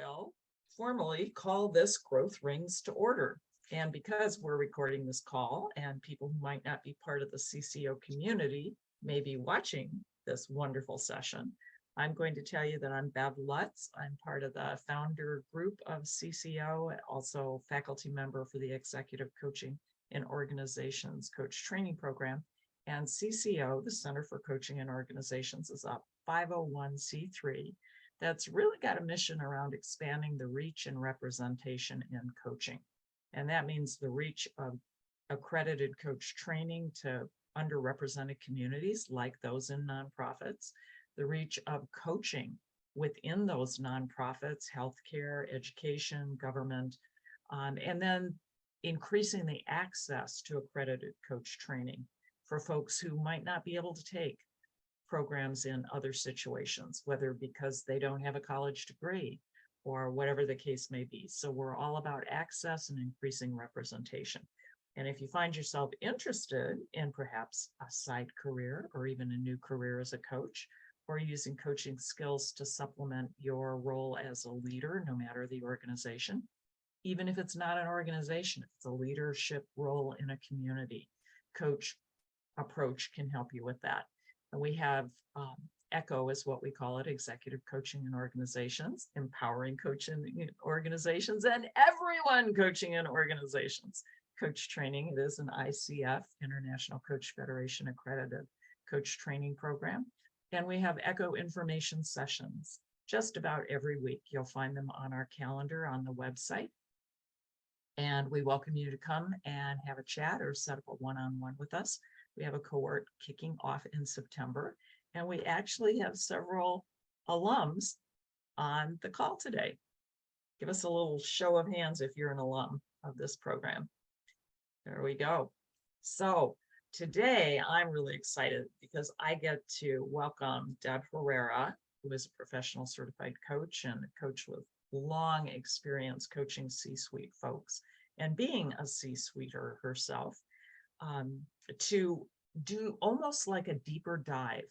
will formally call this Growth Rings to order. And because we're recording this call and people who might not be part of the CCO community may be watching this wonderful session, I'm going to tell you that I'm Bev Lutz. I'm part of the founder group of CCO, also faculty member for the Executive Coaching in Organizations Coach Training Program. And CCO, the Center for Coaching in Organizations, is a 501c3 that's really got a mission around expanding the reach and representation in coaching. And that means the reach of accredited coach training to underrepresented communities like those in nonprofits, the reach of coaching within those nonprofits, healthcare, education, government, and then increasing the access to accredited coach training for folks who might not be able to take programs in other situations, whether because they don't have a college degree or whatever the case may be. So we're all about access and increasing representation. And if you find yourself interested in perhaps a side career or even a new career as a coach, or using coaching skills to supplement your role as a leader, no matter the organization, even if it's not an organization, if it's a leadership role in a community, Coach Approach can help you with that. And we have ECHO is what we call it, Executive Coaching in Organizations, Empowering Coaching in Organizations, and everyone coaching in organizations. Coach training, it is an ICF, International Coach Federation accredited coach training program. And we have ECHO information sessions just about every week. You'll find them on our calendar on the website. And we welcome you to come and have a chat or set up a one-on-one with us. We have a cohort kicking off in September, and we actually have several alums on the call today. Give us a little show of hands if you're an alum of this program. There we go. So today I'm really excited because I get to welcome Deb Herrera, who is a professional certified coach and a coach with long experience coaching C-suite folks and being a C-suiter herself. To do almost like a deeper dive.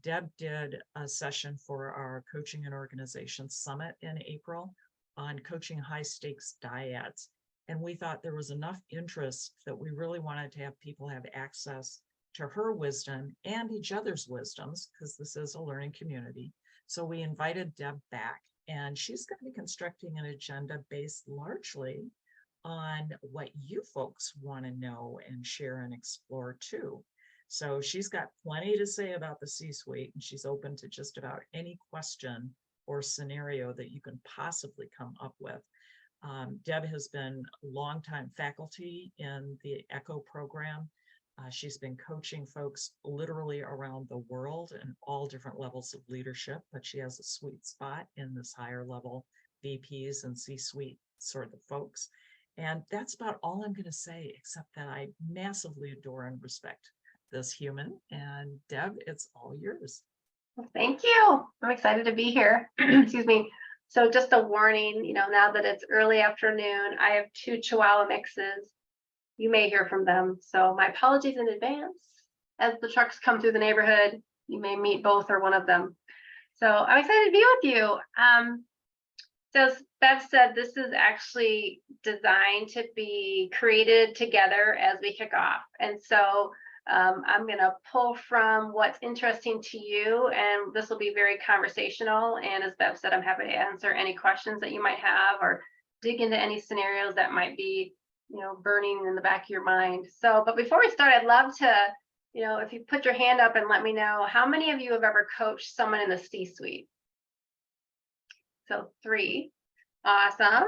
Deb did a session for our Coaching and Organization Summit in April on coaching high stakes dyads. And we thought there was enough interest that we really wanted to have people have access to her wisdom and each other's wisdoms, because this is a learning community. So we invited Deb back, and she's going to be constructing an agenda based largely on what you folks want to know and share and explore too. So she's got plenty to say about the C-suite, and she's open to just about any question or scenario that you can possibly come up with. Deb has been longtime faculty in the ECHO program. She's been coaching folks literally around the world and all different levels of leadership, but she has a sweet spot in this higher level VPs and C-suite sort of folks. And that's about all I'm going to say, except that I massively adore and respect this human. And Deb, it's all yours. Well, thank you. I'm excited to be here. Excuse me. So just a warning, now that it's early afternoon, I have 2 Chihuahua mixes. You may hear from them. So my apologies in advance. As the trucks come through the neighborhood, you may meet both or one of them. So I'm excited to be with you. So as Bev said, this is actually designed to be created together as we kick off. And so I'm going to pull from what's interesting to you, and this will be very conversational. And as Bev said, I'm happy to answer any questions that you might have or dig into any scenarios that might be, burning in the back of your mind. So, but before we start, I'd love to, if you put your hand up and let me know, how many of you have ever coached someone in the C-suite? So 3. Awesome.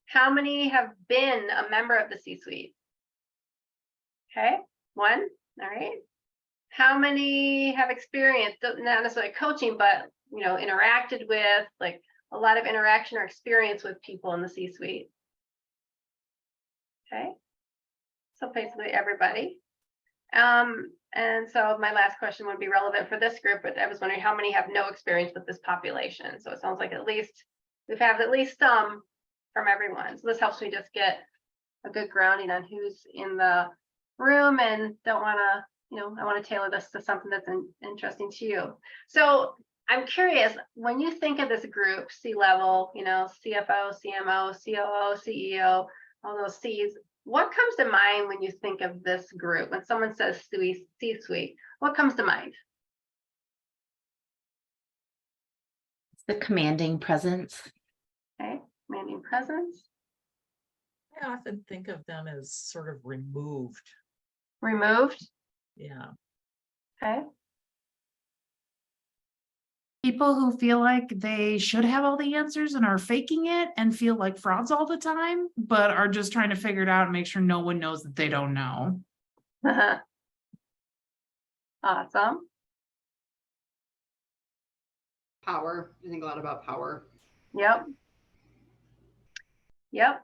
How many have been a member of the C-suite? Okay, 1. All right. How many have experienced, not necessarily coaching, but interacted with, like, a lot of interaction or experience with people in the C-suite? Okay. So basically everybody. And so my last question would be relevant for this group, but I was wondering how many have no experience with this population. So it sounds like at least we've had at least some from everyone. So this helps me just get a good grounding on who's in the room, and don't want to, I want to tailor this to something that's interesting to you. So I'm curious, when you think of this group, C-level, CFO, CMO, COO, CEO, all those C's, what comes to mind when you think of this group? When someone says C-suite, what comes to mind? The commanding presence. Okay, commanding presence. I often think of them as sort of removed. Removed. Yeah. Okay. People who feel like they should have all the answers and are faking it and feel like frauds all the time, but are just trying to figure it out and make sure no one knows that they don't know. Awesome. Power. I think a lot about power. Yep. Yep.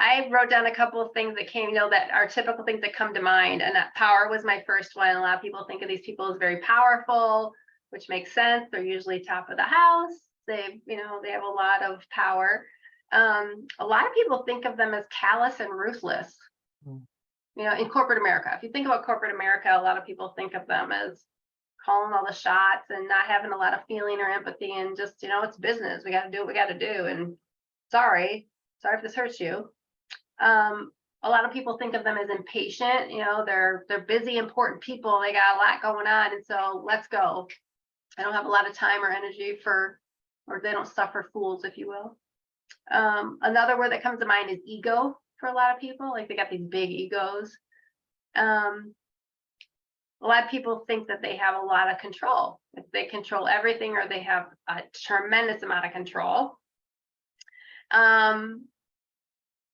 I wrote down a couple of things that came, that are typical things that come to mind, and that power was my first one. A lot of people think of these people as very powerful, which makes sense. They're usually top of the house. They have a lot of power. A lot of people think of them as callous and ruthless. In corporate America, if you think about corporate America, a lot of people think of them as calling all the shots and not having a lot of feeling or empathy, and just, it's business. We got to do what we got to do. And sorry if this hurts you. A lot of people think of them as impatient. They're busy, important people. They got a lot going on. And so let's go. I don't have a lot of time or energy or they don't suffer fools, if you will. Another word that comes to mind is ego for a lot of people. Like, they got these big egos. A lot of people think that they have a lot of control. If they control everything, or they have a tremendous amount of control.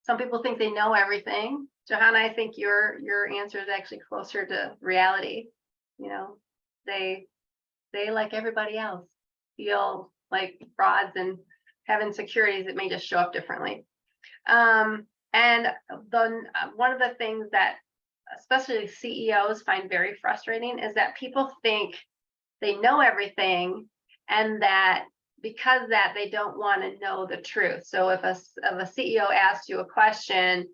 Some people think they know everything. Johanna, I think your answer is actually closer to reality. They like everybody else feel like frauds and have insecurities that may just show up differently. And one of the things that especially CEOs find very frustrating is that people think they know everything, and that because that they don't want to know the truth. So if a CEO asks you a question,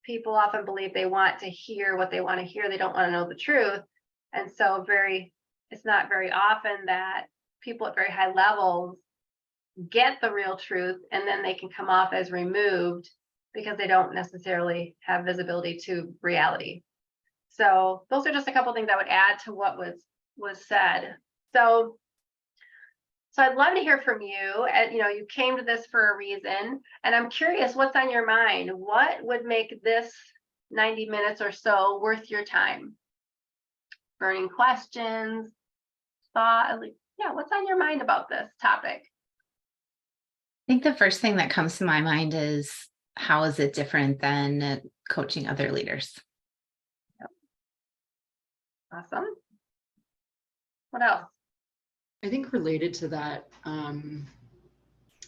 people often believe they want to hear what they want to hear. They don't want to know the truth. And so it's not very often that people at very high levels get the real truth, and then they can come off as removed because they don't necessarily have visibility to reality. So those are just a couple of things I would add to what was said. So I'd love to hear from you. And you came to this for a reason, and I'm curious, what's on your mind? What would make this 90 minutes or so worth your time? Burning questions, thought, what's on your mind about this topic? I think the first thing that comes to my mind is, how is it different than coaching other leaders? Yep. Awesome. What else? I think related to that, I'm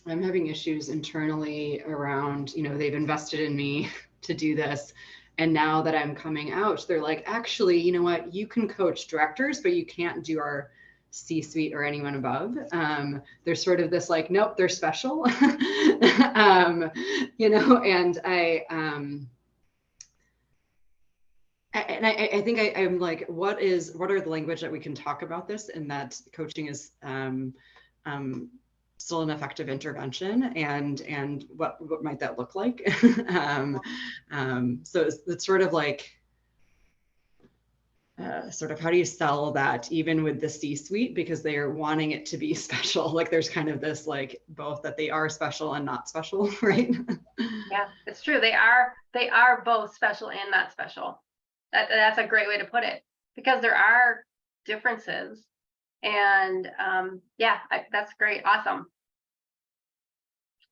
having issues internally around, they've invested in me to do this. And now that I'm coming out, they're like, actually, you know what, you can coach directors, but you can't do our C-suite or anyone above. There's sort of this like, nope, they're special. And I think I'm like, what are the language that we can talk about this, and that coaching is still an effective intervention, and what might that look like? So it's sort of like, how do you sell that even with the C-suite, because they are wanting it to be special. Like, there's kind of this like both that they are special and not special, right? Yeah, it's true. They are both special and not special. That's a great way to put it, because there are differences. And that's great. Awesome.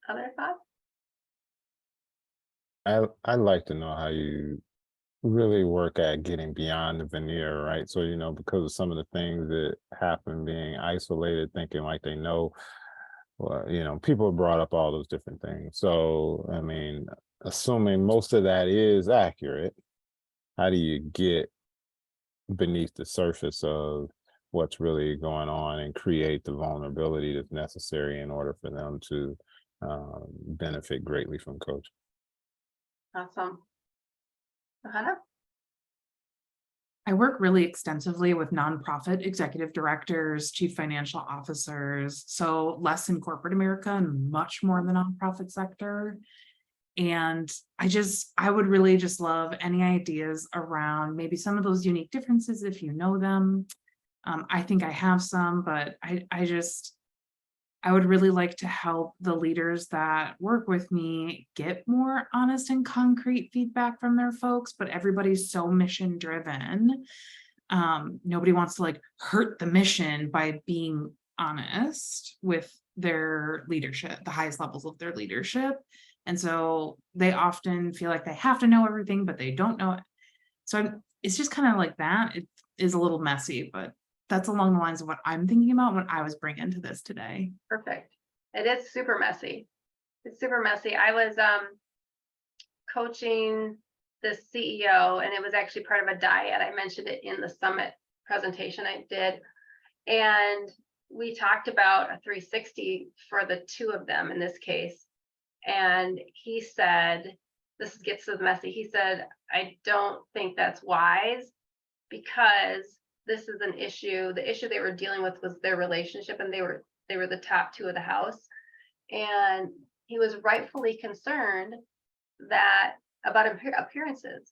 Other thoughts? I'd like to know how you really work at getting beyond the veneer, right? So, because of some of the things that happen, being isolated, thinking like they know, well, people have brought up all those different things. So, I mean, assuming most of that is accurate, how do you get beneath the surface of what's really going on and create the vulnerability that's necessary in order for them to benefit greatly from coaching? Awesome. Johanna? I work really extensively with nonprofit executive directors, chief financial officers, so less in corporate America and much more in the nonprofit sector. And I would really just love any ideas around maybe some of those unique differences if you know them. I think I have some, but I would really like to help the leaders that work with me get more honest and concrete feedback from their folks, but everybody's so mission driven. Nobody wants to like hurt the mission by being honest with their leadership, the highest levels of their leadership. And so they often feel like they have to know everything, but they don't know it. So it's just kind of like that. It is a little messy, but that's along the lines of what I'm thinking about when I was bringing to this today. Perfect. It is super messy. It's super messy. I was coaching the CEO, and it was actually part of a diet. I mentioned it in the summit presentation I did. And we talked about a 360 for the two of them in this case. And he said, this gets so messy. He said, I don't think that's wise, because this is an issue. The issue they were dealing with was their relationship, and they were the top two of the house. And he was rightfully concerned that about appearances.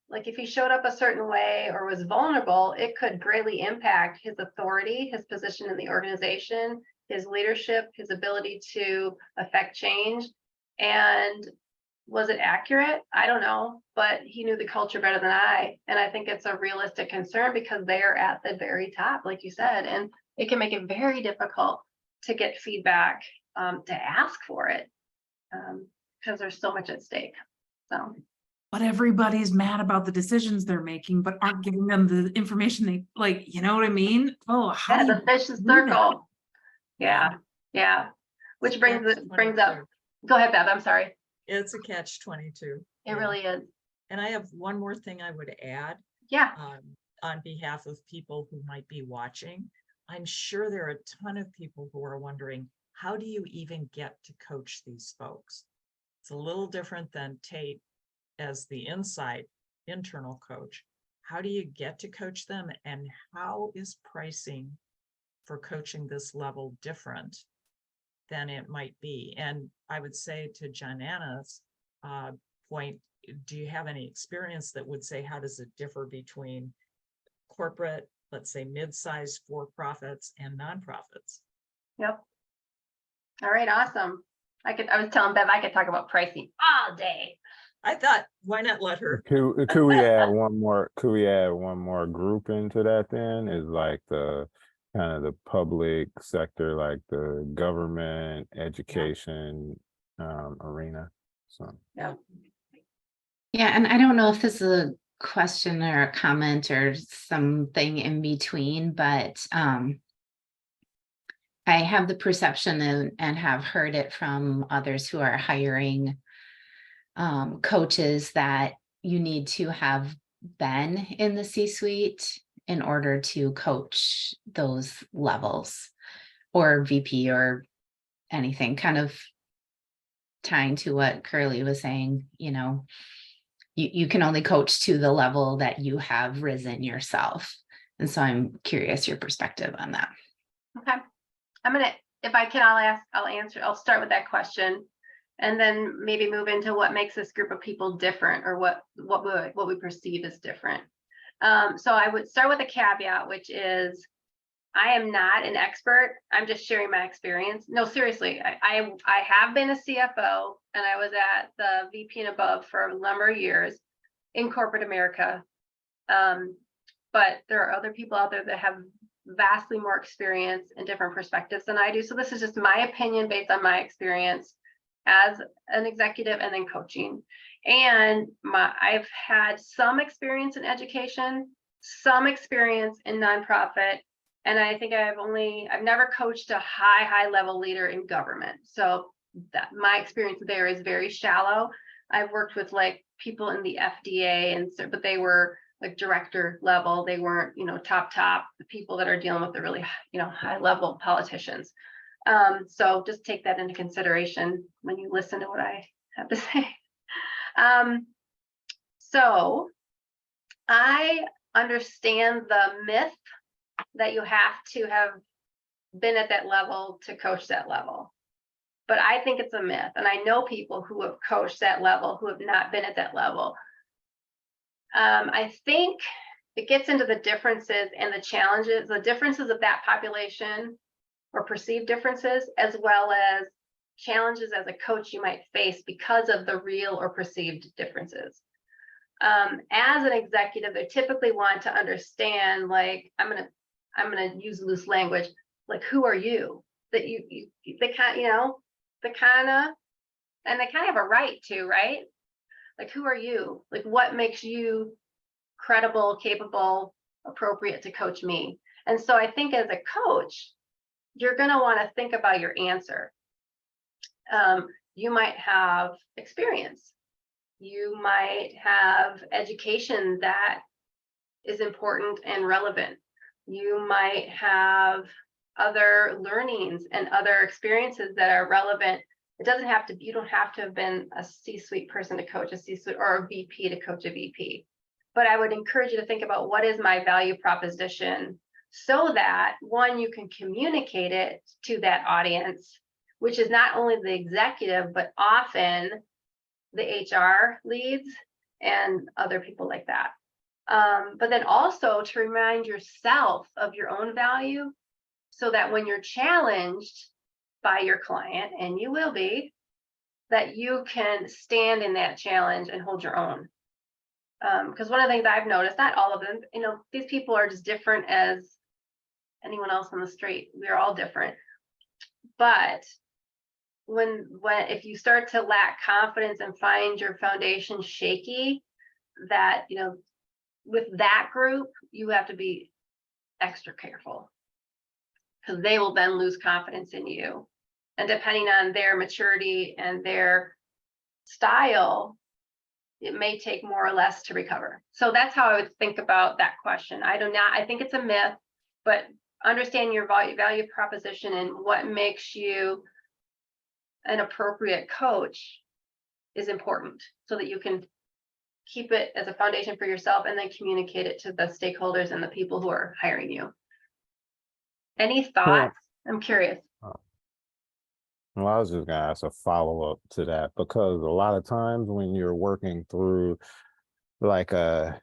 Like if he showed up a certain way or was vulnerable, it could greatly impact his authority, his position in the organization, his leadership, his ability to affect change. And was it accurate? I don't know, but he knew the culture better than I. And I think it's a realistic concern because they are at the very top, like you said, and it can make it very difficult to get feedback, to ask for it, because there's so much at stake. So. But everybody's mad about the decisions they're making, but aren't giving them the information they like, you know what I mean? Oh, how Yeah, do the vicious circle. Yeah. Which brings up, go ahead, Bev, I'm sorry. It's a catch-22. It really is. And I have one more thing I would add. Yeah. On behalf of people who might be watching, I'm sure there are a ton of people who are wondering, how do you even get to coach these folks? It's a little different than Tate as the internal coach. How do you get to coach them, and how is pricing for coaching this level different than it might be? And I would say to Janana's point, do you have any experience that would say, how does it differ between corporate, let's say mid-sized for-profits and nonprofits? Yep. All right, awesome. I was telling Bev I could talk about pricing all day. I thought, why not let her? Could we add one more? Could we add one more group into that? Then is like the kind of the public sector, like the government, education arena. So yeah. Yeah, and I don't know if this is a question or a comment or something in between, but I have the perception and have heard it from others who are hiring coaches that you need to have been in the C-suite in order to coach those levels, or VP or anything, kind of tying to what Curly was saying. You know, you can only coach to the level that you have risen yourself. And so I'm curious your perspective on that. Okay. If I can, I'll answer. I'll start with that question, and then maybe move into what makes this group of people different, or what we perceive as different. So I would start with a caveat, which is I am not an expert. I'm just sharing my experience. No, seriously, I have been a CFO, and I was at the VP and above for a number of years in corporate America. But there are other people out there that have vastly more experience and different perspectives than I do. So this is just my opinion based on my experience as an executive and then coaching. And I've had some experience in education, some experience in nonprofit, and I think I've never coached a high level leader in government. So that my experience there is very shallow. I've worked with like people in the FDA, but they were like director level. They weren't, top, the people that are dealing with the really, high level politicians. So just take that into consideration when you listen to what I have to say. So I understand the myth that you have to have been at that level to coach that level. But I think it's a myth. And I know people who have coached that level who have not been at that level. I think it gets into the differences and the challenges, the differences of that population or perceived differences, as well as challenges as a coach you might face because of the real or perceived differences. As an executive, they typically want to understand, like, I'm gonna use loose language, like, who are you? That they kind, they kind of have a right to, right? Like, who are you? Like, what makes you credible, capable, appropriate to coach me? And so I think as a coach, you're going to want to think about your answer. You might have experience. You might have education that is important and relevant. You might have other learnings and other experiences that are relevant. It doesn't have to, you don't have to have been a C-suite person to coach a C-suite or a VP to coach a VP. But I would encourage you to think about, what is my value proposition, so that, one, you can communicate it to that audience, which is not only the executive, but often the HR leads and other people like that. But then also to remind yourself of your own value, so that when you're challenged by your client, and you will be, that you can stand in that challenge and hold your own. Because one of the things I've noticed, not all of them, these people are just different as anyone else on the street. We're all different. But if you start to lack confidence and find your foundation shaky, that, with that group, you have to be extra careful, because they will then lose confidence in you. And depending on their maturity and their style, it may take more or less to recover. So that's how I would think about that question. I think it's a myth, but understand your value proposition and what makes you an appropriate coach is important, so that you can keep it as a foundation for yourself and then communicate it to the stakeholders and the people who are hiring you. Any thoughts? I'm curious. Well, I was just gonna ask a follow-up to that, because a lot of times when you're working through like a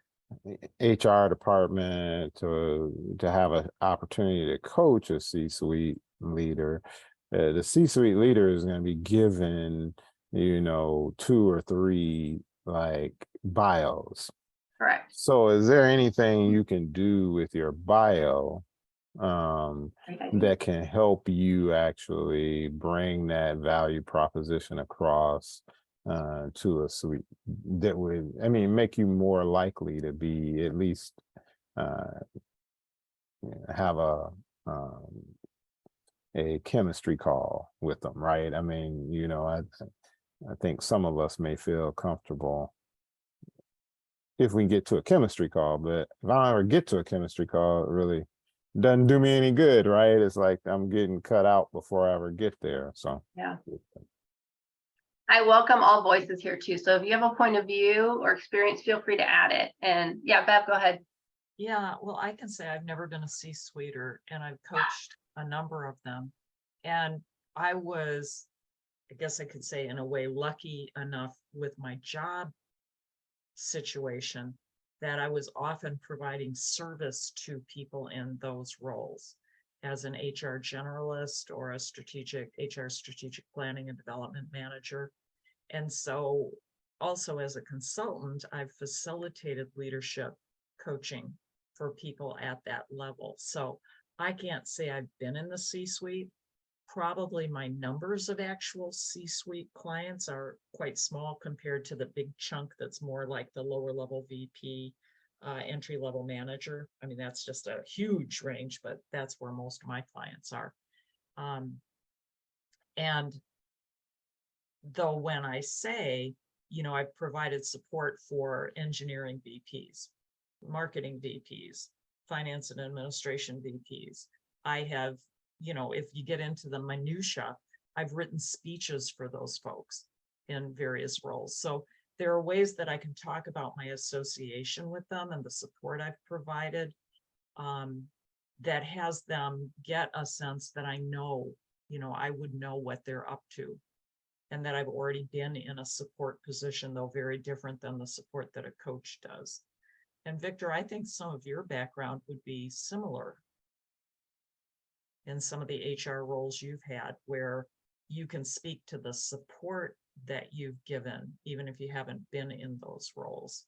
HR department to have an opportunity to coach a C-suite leader, the C-suite leader is going to be given, 2 or 3 like bios. Correct. So is there anything you can do with your bio that can help you actually bring that value proposition across to a suite that would, make you more likely to be at least have a chemistry call with them, right? I think some of us may feel comfortable if we get to a chemistry call, but if I don't ever get to a chemistry call, it really doesn't do me any good, right? It's like I'm getting cut out before I ever get there. So yeah, I welcome all voices here too. So if you have a point of view or experience, feel free to add it. And yeah, Bev, go ahead. Yeah, well, I can say I've never been a C-suiter, and I've coached a number of them. And I was, I guess I could say, in a way, lucky enough with my job situation that I was often providing service to people in those roles as an HR generalist or a HR strategic planning and development manager. And so also as a consultant, I've facilitated leadership coaching for people at that level. So I can't say I've been in the C-suite. Probably my numbers of actual C-suite clients are quite small compared to the big chunk that's more like the lower level VP, entry level manager. That's just a huge range, but that's where most of my clients are. And though when I say, I've provided support for engineering VPs, marketing VPs, finance and administration VPs, I have, if you get into the minutia, I've written speeches for those folks in various roles. So there are ways that I can talk about my association with them and the support I've provided, that has them get a sense that I know, I would know what they're up to, and that I've already been in a support position, though very different than the support that a coach does. And Victor, I think some of your background would be similar in some of the HR roles you've had, where you can speak to the support that you've given, even if you haven't been in those roles.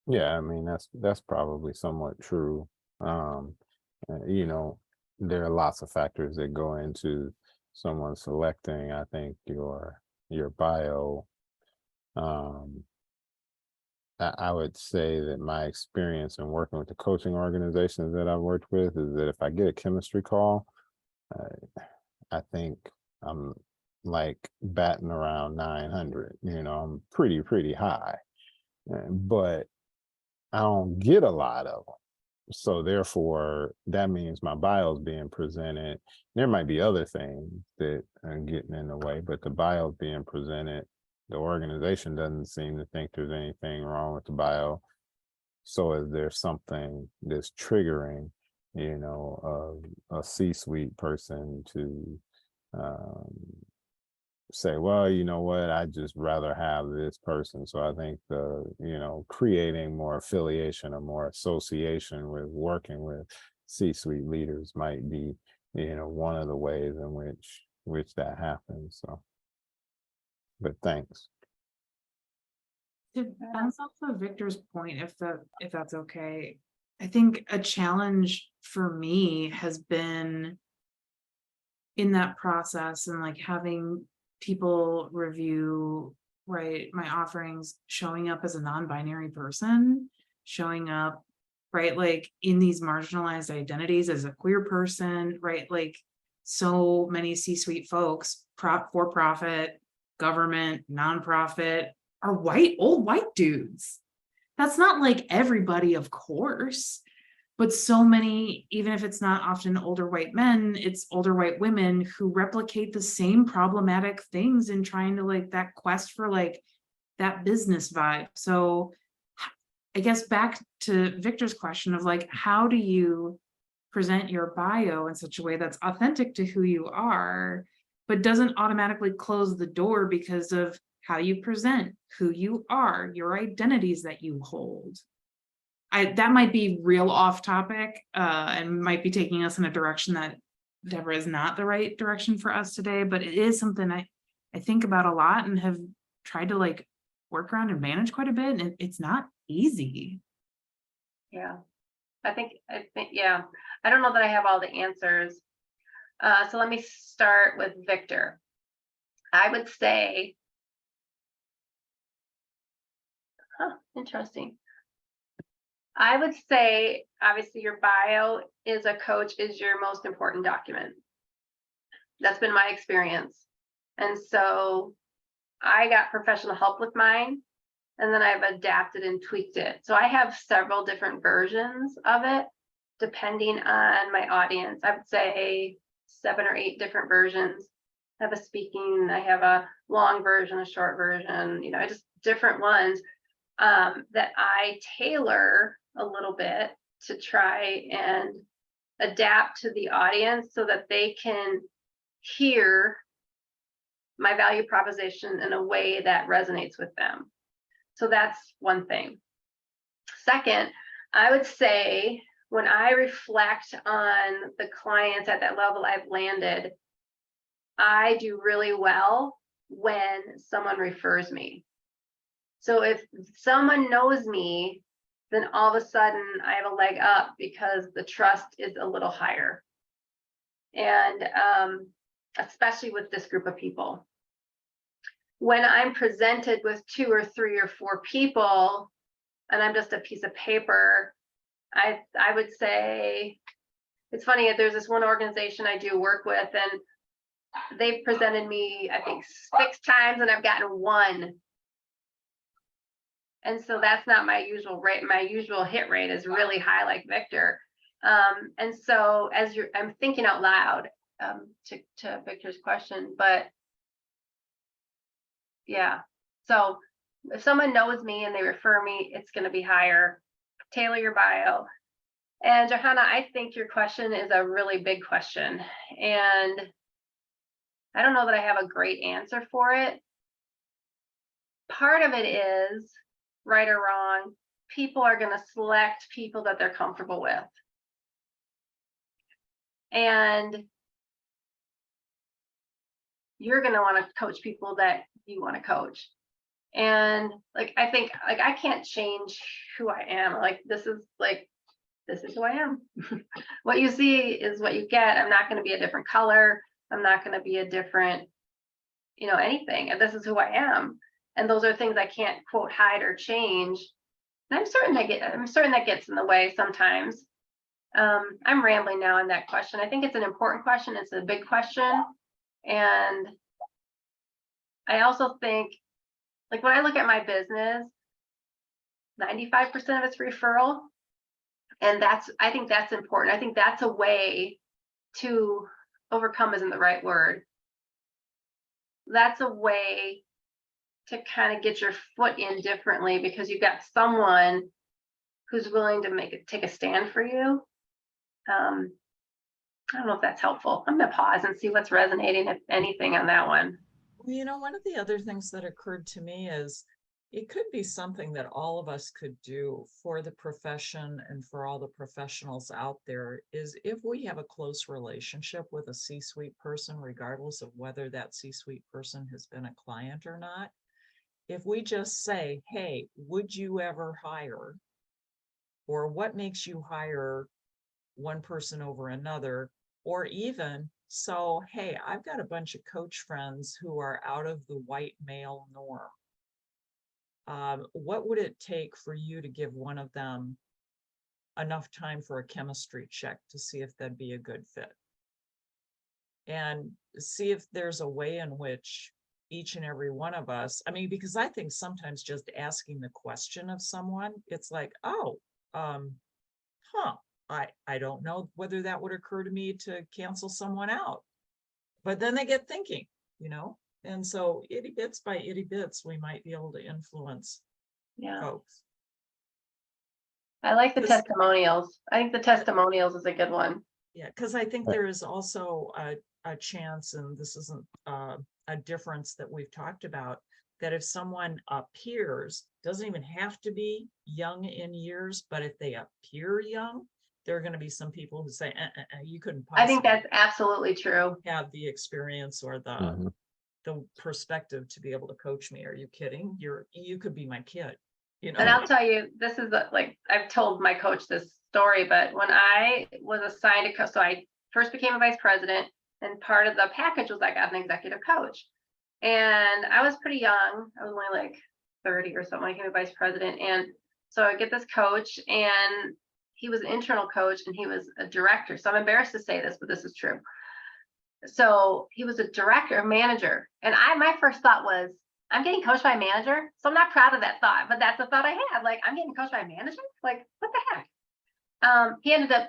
Yeah, I mean, that's probably somewhat true. You know, there are lots of factors that go into someone selecting, I think, your bio. I would say that my experience in working with the coaching organizations that I've worked with is that if I get a chemistry call, I think I'm like batting around 900, I'm pretty high, but I don't get a lot of them. So therefore, that means my bio is being presented. There might be other things that are getting in the way, but the bio is being presented. The organization doesn't seem to think there's anything wrong with the bio. So is there something that's triggering, a C-suite person to say, well, you know what, I'd just rather have this person. So I think creating more affiliation or more association with working with C-suite leaders might be, one of the ways in which that happens. So, but thanks. To bounce off of Victor's point, if that's okay, I think a challenge for me has been in that process and like having people review, right, my offerings, showing up as a non-binary person, showing up, right, like in these marginalized identities as a queer person, right, like so many C-suite folks, for-profit, government, nonprofit, are old white dudes. That's not like everybody, of course, but so many, even if it's not often older white men, it's older white women who replicate the same problematic things in trying to like that quest for like that business vibe. So I guess back to Victor's question of like, how do you present your bio in such a way that's authentic to who you are, but doesn't automatically close the door because of how you present, who you are, your identities that you hold. That might be real off topic and might be taking us in a direction that Deborah is not the right direction for us today, but it is something I think about a lot and have tried to like work around and manage quite a bit, and it's not easy. Yeah, I think, yeah, I don't know that I have all the answers. So let me start with Victor. I would say, interesting. I would say, obviously, your bio as a coach is your most important document. That's been my experience. And so I got professional help with mine, and then I've adapted and tweaked it. So I have several different versions of it, depending on my audience. I would say 7 or 8 different versions. I have a speaking, I have a long version, a short version, just different ones that I tailor a little bit to try and adapt to the audience so that they can hear my value proposition in a way that resonates with them. So that's one thing. Second, I would say when I reflect on the clients at that level I've landed, I do really well when someone refers me. So if someone knows me, then all of a sudden I have a leg up because the trust is a little higher. And especially with this group of people. When I'm presented with 2 or 3 or 4 people, and I'm just a piece of paper, I would say, it's funny, there's this one organization I do work with, and they've presented me, I think, 6 times, and I've gotten 1. And so that's not my usual rate. My usual hit rate is really high, like Victor. And so I'm thinking out loud to Victor's question, but Yeah. So if someone knows me and they refer me, it's going to be higher. Tailor your bio. And Johanna, I think your question is a really big question. And I don't know that I have a great answer for it. Part of it is, right or wrong, people are going to select people that they're comfortable with. And you're going to want to coach people that you want to coach. And like, I think like I can't change who I am. Like, this is who I am. What you see is what you get. I'm not going to be a different color. I'm not going to be a different, anything. And this is who I am. And those are things I can't quote hide or change. And I'm certain that gets in the way sometimes. I'm rambling now on that question. I think it's an important question. It's a big question. And I also think, like, when I look at my business, 95% of it's referral. And I think that's important. I think that's a way to overcome isn't the right word. That's a way to kind of get your foot in differently, because you've got someone who's willing to take a stand for you. I don't know if that's helpful. I'm going to pause and see what's resonating, if anything, on that one. One of the other things that occurred to me is it could be something that all of us could do for the profession and for all the professionals out there, is if we have a close relationship with a C-suite person, regardless of whether that C-suite person has been a client or not, if we just say, hey, would you ever hire, or what makes you hire one person over another, or even, so, hey, I've got a bunch of coach friends who are out of the white male norm. What would it take for you to give one of them enough time for a chemistry check to see if that'd be a good fit? And see if there's a way in which each and every one of us, because I think sometimes just asking the question of someone, it's like, oh, I don't know whether that would occur to me to cancel someone out. But then they get thinking, and so itty bits by itty bits, we might be able to influence folks. I like the testimonials. I think the testimonials is a good one. Yeah, because I think there is also a chance, and this isn't a difference that we've talked about, that if someone appears, doesn't even have to be young in years, but if they appear young, there are going to be some people who say, you couldn't possibly. I think that's absolutely true. Have the experience or the perspective to be able to coach me. Are you kidding? You could be my kid. And I'll tell you, this is I've told my coach this story, but when I was assigned a coach, so I first became a vice president, and part of the package was I got an executive coach. And I was pretty young. I was only like 30 or something when I became a vice president. And so I get this coach, and he was an internal coach and he was a director. So I'm embarrassed to say this, but this is true. So he was a director, a manager. And my first thought was, I'm getting coached by a manager. So I'm not proud of that thought, but that's the thought I had. Like, I'm getting coached by a manager? Like, what the heck?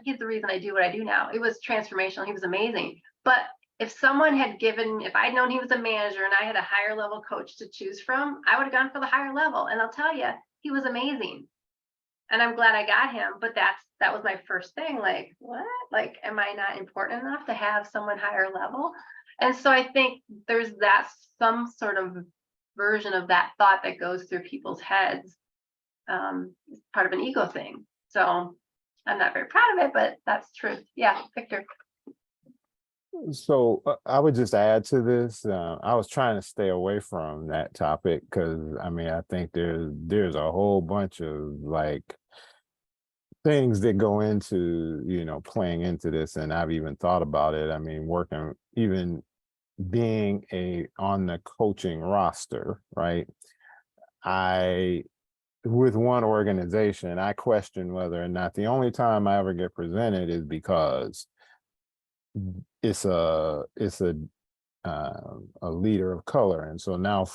He's the reason I do what I do now. It was transformational. He was amazing. But if I'd known he was a manager and I had a higher level coach to choose from, I would have gone for the higher level. And I'll tell you, he was amazing. And I'm glad I got him, but that was my first thing. Like, what? Like, am I not important enough to have someone higher level? And so I think there's some sort of version of that thought that goes through people's heads. It's part of an ego thing. So I'm not very proud of it, but that's truth. Yeah, Victor. So I would just add to this. I was trying to stay away from that topic because I think there's a whole bunch of things that go into playing into this, and I've even thought about it. Working, even being on the coaching roster, right? With one organization, I question whether or not the only time I ever get presented is because it's a leader of color, and so now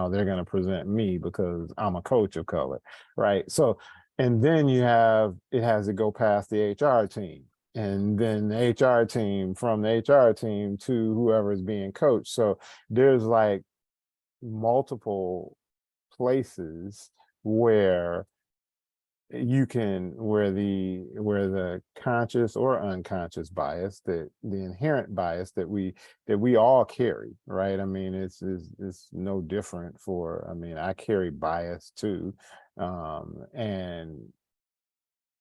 they're going to present me because I'm a coach of color, right? So, and then it has to go past the HR team, and then the HR team, from the HR team to whoever is being coached. So there's multiple places where where the conscious or unconscious bias, that the inherent bias that we all carry, right? I mean, it's no different for, I mean, I carry bias too. And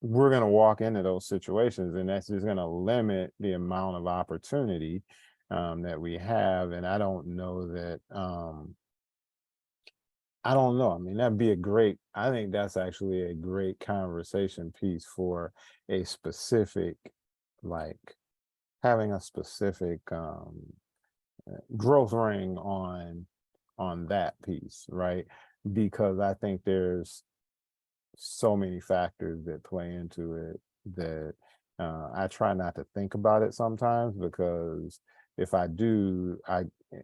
we're going to walk into those situations, and that's just going to limit the amount of opportunity that we have. And I don't know that, I don't know. I mean, I think that's actually a great conversation piece for a specific, like having a specific growth ring on that piece, right? Because I think there's so many factors that play into it that I try not to think about it sometimes, because if I do,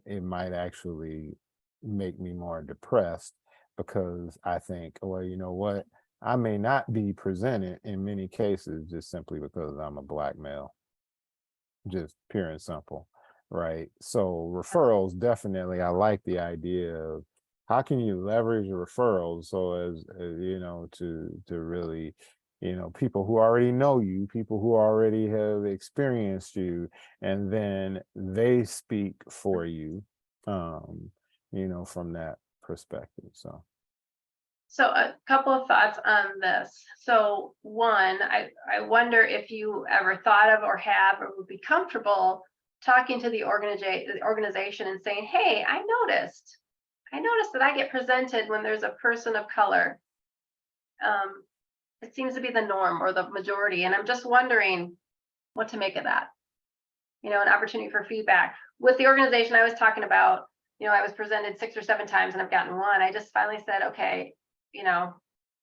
it might actually make me more depressed, because I think, well, you know what? I may not be presented in many cases just simply because I'm a Black male, just pure and simple, right? So referrals, definitely, I like the idea of how can you leverage referrals so as you know, to really, you know, people who already know you, people who already have experienced you, and then they speak for you, you know, from that perspective. So a couple of thoughts on this. So one, I wonder if you ever thought of or have or would be comfortable talking to the organization and saying, hey, I noticed that I get presented when there's a person of color. It seems to be the norm or the majority. And I'm just wondering what to make of that. You know, an opportunity for feedback. With the organization I was talking about, you know, I was presented 6 or 7 times and I've gotten 1. I just finally said, okay, you know,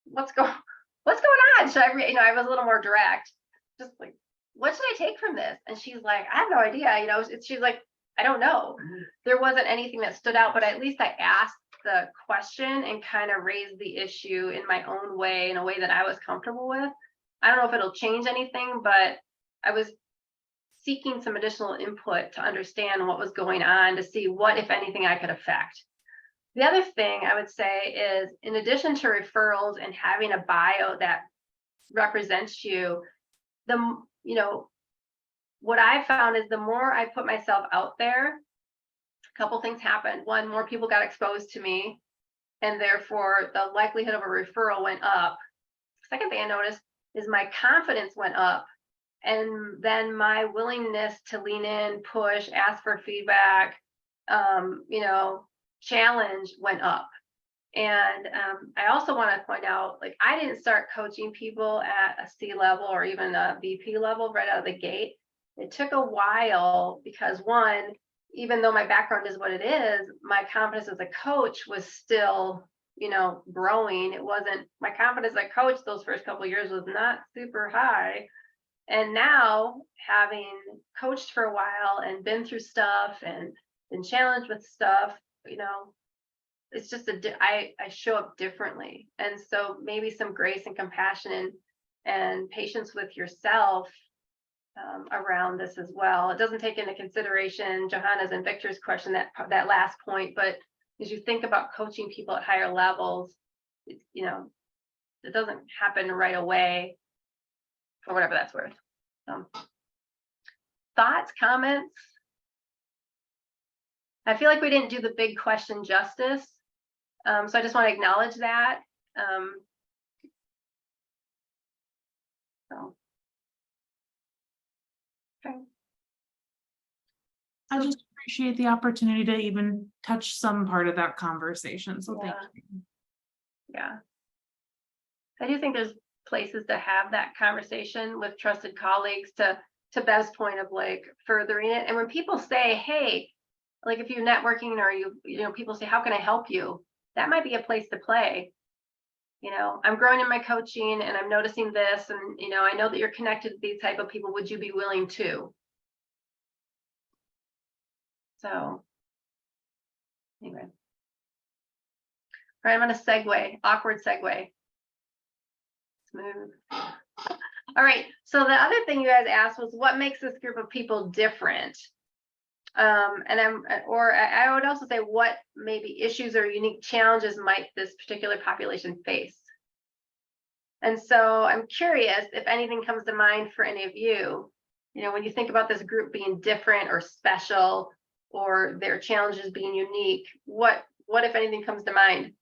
what's going on? Should I, you know, I was a little more direct, just like, what should I take from this? And she's like, I have no idea. You know, she's like, I don't know. There wasn't anything that stood out, but at least I asked the question and kind of raised the issue in my own way, in a way that I was comfortable with. I don't know if it'll change anything, but I was seeking some additional input to understand what was going on, to see what, if anything, I could affect. The other thing I would say is, in addition to referrals and having a bio that represents you, you know, what I found is the more I put myself out there, a couple things happened. One, more people got exposed to me, and therefore the likelihood of a referral went up. Second thing I noticed is my confidence went up, and then my willingness to lean in, push, ask for feedback, you know, challenge went up. And I also want to point out, like, I didn't start coaching people at a C level or even a VP level right out of the gate. It took a while because, one, even though my background is what it is, my confidence as a coach was still, you know, growing. It wasn't, my confidence as a coach those first couple of years was not super high. And now, having coached for a while and been through stuff and been challenged with stuff, you know, it's just I show up differently. And so maybe some grace and compassion and patience with yourself around this as well. It doesn't take into consideration Johanna's and Victor's question, that last point, but as you think about coaching people at higher levels, you know, it doesn't happen right away, for whatever that's worth. Thoughts, comments? I feel like we didn't do the big question justice. So I just want to acknowledge that. Okay. I just appreciate the opportunity to even touch some part of that conversation. So thank you. Yeah. I do think there's places to have that conversation with trusted colleagues to Bev's point of like furthering it. And when people say, hey, like if you're networking or you know, people say, how can I help you? That might be a place to play. You know, I'm growing in my coaching and I'm noticing this, and, you know, I know that you're connected to these type of people. Would you be willing to? So anyway. All right, I'm going to segue, awkward segue. Smooth. All right, so the other thing you guys asked was, what makes this group of people different? I would also say, what maybe issues or unique challenges might this particular population face? And so I'm curious if anything comes to mind for any of you, when you think about this group being different or special, or their challenges being unique, what if anything comes to mind?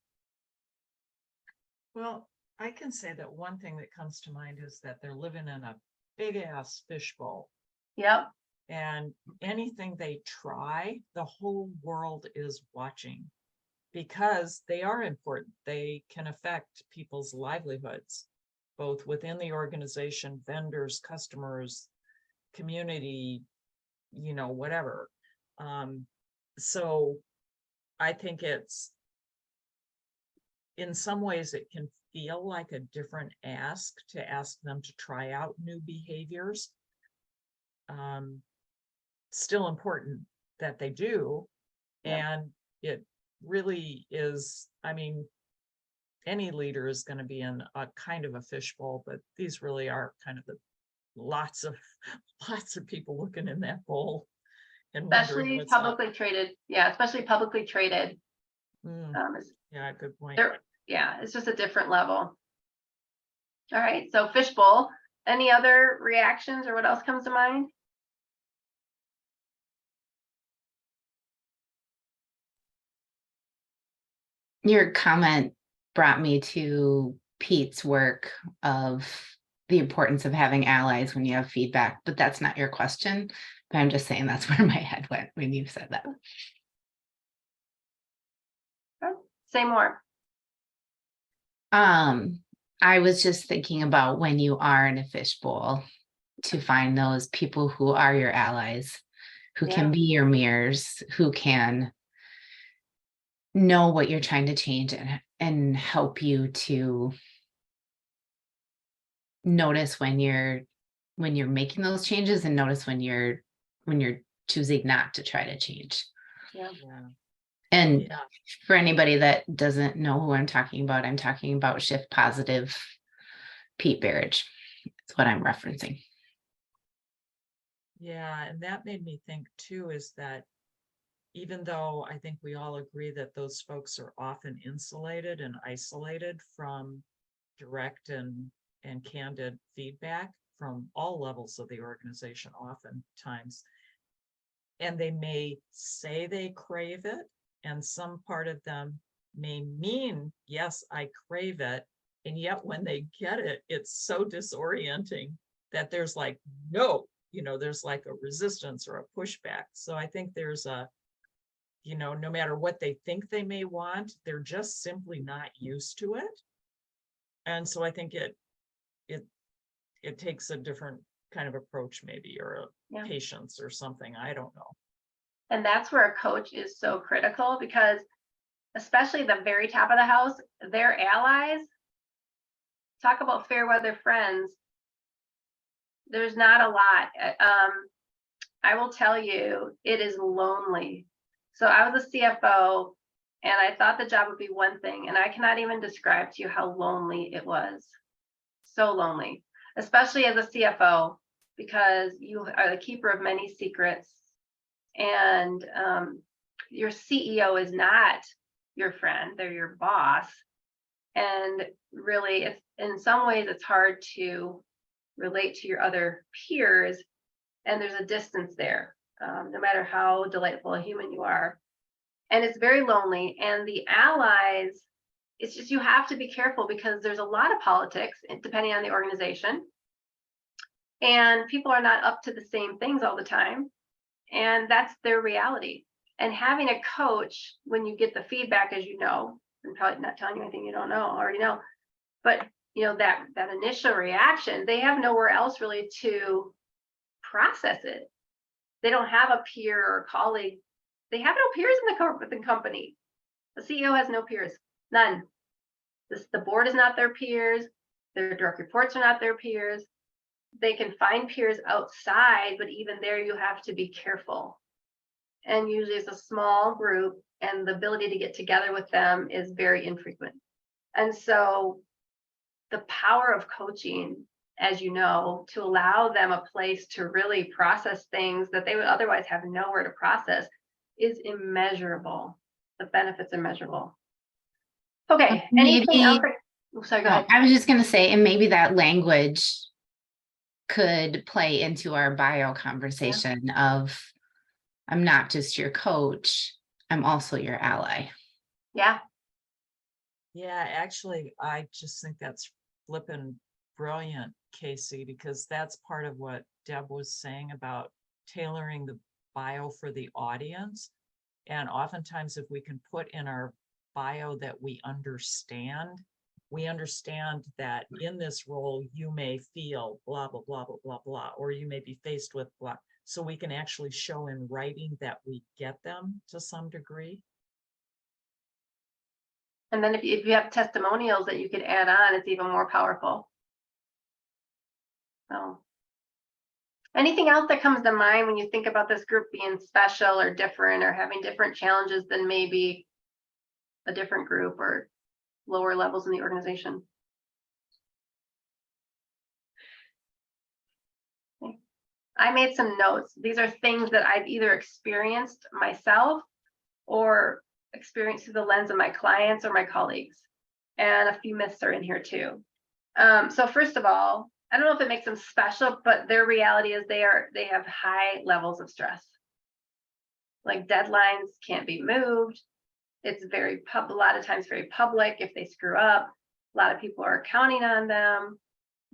Well, I can say that one thing that comes to mind is that they're living in a big ass fishbowl. Yep. And anything they try, the whole world is watching because they are important. They can affect people's livelihoods, both within the organization, vendors, customers, community, whatever. So I think it's, in some ways, it can feel like a different ask to ask them to try out new behaviors. Still important that they do. Yeah. And it really is, I mean, any leader is going to be in a kind of a fishbowl, but these really are kind of the lots of people looking in that bowl and wondering Especially what's up. publicly traded. Yeah, especially publicly traded. Yeah, good point. Yeah, it's just a different level. All right, so fishbowl. Any other reactions or what else comes to mind? Your comment brought me to Pete's work of the importance of having allies when you have feedback, but that's not your question. But I'm just saying that's where my head went when you said that. Say more. I was just thinking about when you are in a fishbowl, to find those people who are your allies, who can be your mirrors, who can know what you're trying to change and help you to notice when you're making those changes, and notice when you're choosing not to try to change. Yeah. And Yeah. for anybody that doesn't know who I'm talking about Shift Positive Pete Barrage. That's what I'm referencing. Yeah, and that made me think too, is that even though I think we all agree that those folks are often insulated and isolated from direct and candid feedback from all levels of the organization, oftentimes, and they may say they crave it, and some part of them may mean, yes, I crave it, and yet when they get it, it's so disorienting that there's like, no, there's like a resistance or a pushback. So I think there's a, no matter what they think they may want, they're just simply not used to it. And so I think it takes a different kind of approach, maybe, or a patience or something. I don't know. And that's where a coach is so critical, because especially the very top of the house, their allies, talk about fair weather friends. There's not a lot. I will tell you, it is lonely. So I was a CFO and I thought the job would be one thing, and I cannot even describe to you how lonely it was. So lonely, especially as a CFO, because you are the keeper of many secrets, and your CEO is not your friend, they're your boss. And really, it's, in some ways, it's hard to relate to your other peers, and there's a distance there, no matter how delightful a human you are. And it's very lonely. And the allies, it's just, you have to be careful, because there's a lot of politics depending on the organization, and people are not up to the same things all the time, and that's their reality. And having a coach, when you get the feedback, as you know, I'm probably not telling you anything you don't know, already know, but that initial reaction, they have nowhere else really to process it. They don't have a peer or colleague. They have no peers in the company. The CEO has no peers, none. The board is not their peers. Their direct reports are not their peers. They can find peers outside, but even there you have to be careful. And usually it's a small group, and the ability to get together with them is very infrequent. And so the power of coaching as you know, to allow them a place to really process things that they would otherwise have nowhere to process is immeasurable. The benefits immeasurable. Okay, anything else? Maybe, Sorry, go ahead. I was just gonna say, and maybe that language could play into our bio conversation of, I'm not just your coach, I'm also your ally. Yeah, Yeah, actually, I just think that's flippin' brilliant, Casey, because that's part of what Deb was saying about tailoring the bio for the audience. And oftentimes, if we can put in our bio that we understand that in this role, you may feel blah, blah, blah, blah, blah, blah, or you may be faced with blah. So we can actually show in writing that we get them to some degree. and then if you have testimonials that you could add on, it's even more powerful. So, anything else that comes to mind when you think about this group being special or different or having different challenges than maybe a different group or lower levels in the organization? Okay. I made some notes. These are things that I've either experienced myself or experienced through the lens of my clients or my colleagues. And a few myths are in here too. So first of all, I don't know if it makes them special, but their reality is they have high levels of stress. Like deadlines can't be moved. It's a lot of times very public. If they screw up, a lot of people are counting on them.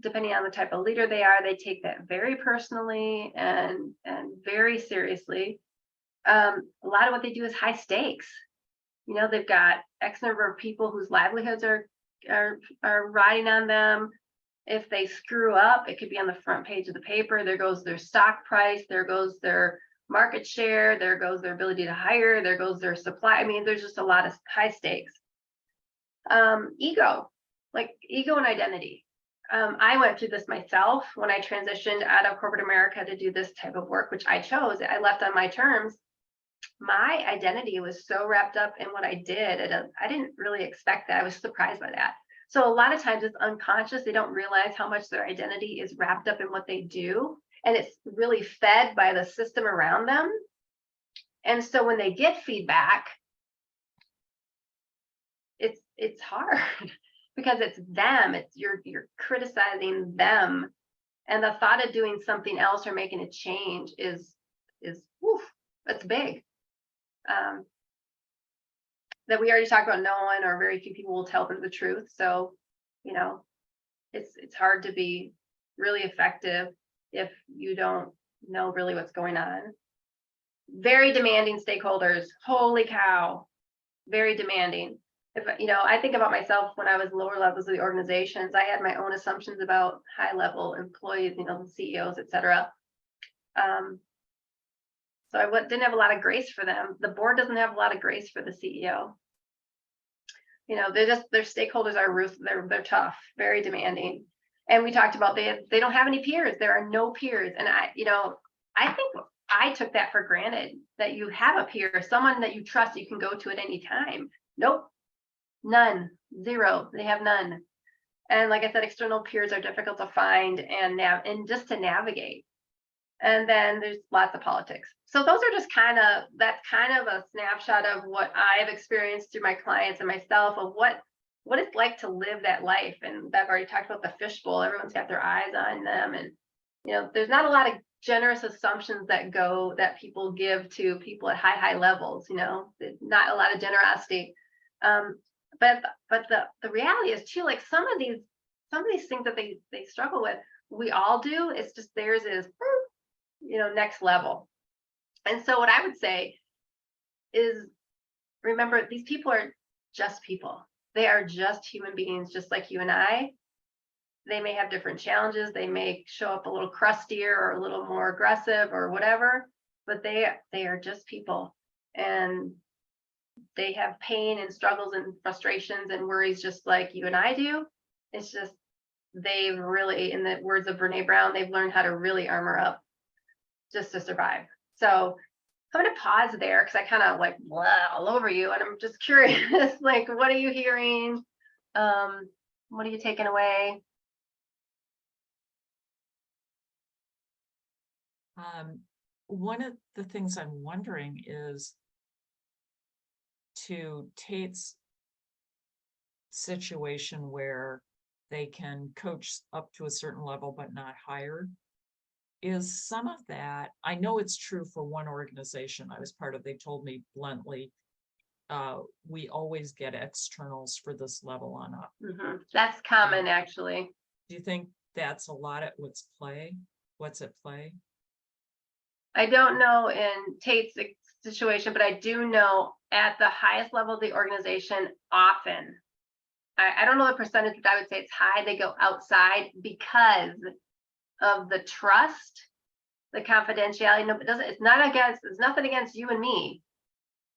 Depending on the type of leader they are, they take that very personally and very seriously. A lot of what they do is high stakes. You know, they've got X number of people whose livelihoods are riding on them. If they screw up, it could be on the front page of the paper. There goes their stock price. There goes their market share. There goes their ability to hire. There goes their supply. I mean, there's just a lot of high stakes. Ego and identity. I went through this myself when I transitioned out of corporate America to do this type of work, which I chose. I left on my terms. My identity was so wrapped up in what I did. I didn't really expect that. I was surprised by that. So a lot of times it's unconscious. They don't realize how much their identity is wrapped up in what they do. And it's really fed by the system around them. And so when they get feedback, it's hard because it's them. You're criticizing them. And the thought of doing something else or making a change is it's big. That we already talked about, no one or very few people will tell them the truth. So, you know, it's hard to be really effective if you don't know really what's going on. Very demanding stakeholders. Holy cow. Very demanding. I think about myself when I was lower levels of the organizations, I had my own assumptions about high level employees, the CEOs, et cetera. So I didn't have a lot of grace for them. The board doesn't have a lot of grace for the CEO. Their stakeholders are they're tough, very demanding. And we talked about they don't have any peers. There are no peers. And I think I took that for granted, that you have a peer, someone that you trust you can go to at any time. Nope, none, zero. They have none. And like I said, external peers are difficult to find and just to navigate. And then there's lots of politics. So those are just that's kind of a snapshot of what I've experienced through my clients and myself of what it's like to live that life. And I've already talked about the fishbowl. Everyone's got their eyes on them. And, there's not a lot of generous assumptions that people give to people at high levels, not a lot of generosity. But the reality is too, like some of these things that they struggle with, we all do. It's just theirs is next level. And so what I would say is, remember, these people are just people. They are just human beings, just like you and I. They may have different challenges. They may show up a little crustier or a little more aggressive or whatever, but they are just people. And they have pain and struggles and frustrations and worries just like you and I do. It's just, they've really, in the words of Brene Brown, they've learned how to really armor up just to survive. So I'm going to pause there because I kind of like all over you, and I'm just curious, like, what are you hearing? What are you taking away? One of the things I'm wondering is to Tate's situation where they can coach up to a certain level but not higher. Is some of that, I know it's true for one organization I was part of, they told me bluntly, we always get externals for this level on up. That's common, actually. Do you think that's a lot at what's at play? I don't know in Tate's situation, but I do know at the highest level of the organization, often, I don't know the percentage, but I would say it's high. They go outside because of the trust, the confidentiality. No, it's nothing against you and me.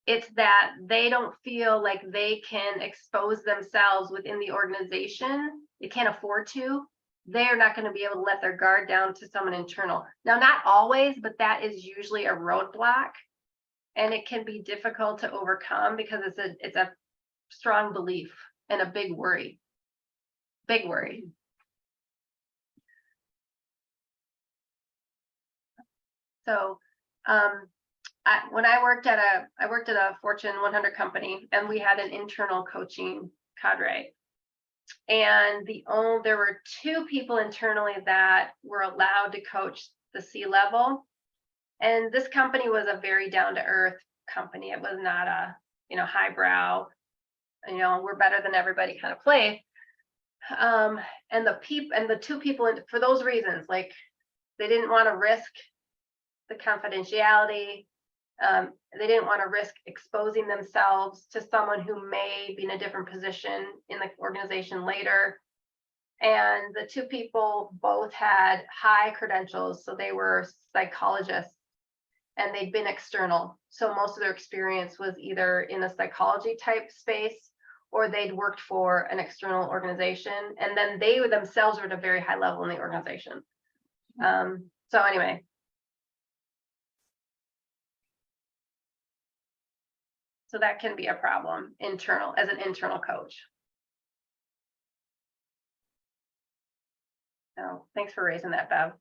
It's that they don't feel like they can expose themselves within the organization. They can't afford to. They're not going to be able to let their guard down to someone internal. Now, not always, but that is usually a roadblock. And it can be difficult to overcome because it's a strong belief and a big worry. Big worry. So when I worked at a Fortune 100 company, and we had an internal coaching cadre. And there were 2 people internally that were allowed to coach the C-level. And this company was a very down-to-earth company. It was not a, highbrow, we're better than everybody kind of place. And the 2 people, for those reasons, like they didn't want to risk the confidentiality. They didn't want to risk exposing themselves to someone who may be in a different position in the organization later. And the 2 people both had high credentials. So they were psychologists and they'd been external. So most of their experience was either in a psychology type space or they'd worked for an external organization. And then they themselves were at a very high level in the organization. So anyway. So that can be a problem as an internal coach. So thanks for raising that, Bev.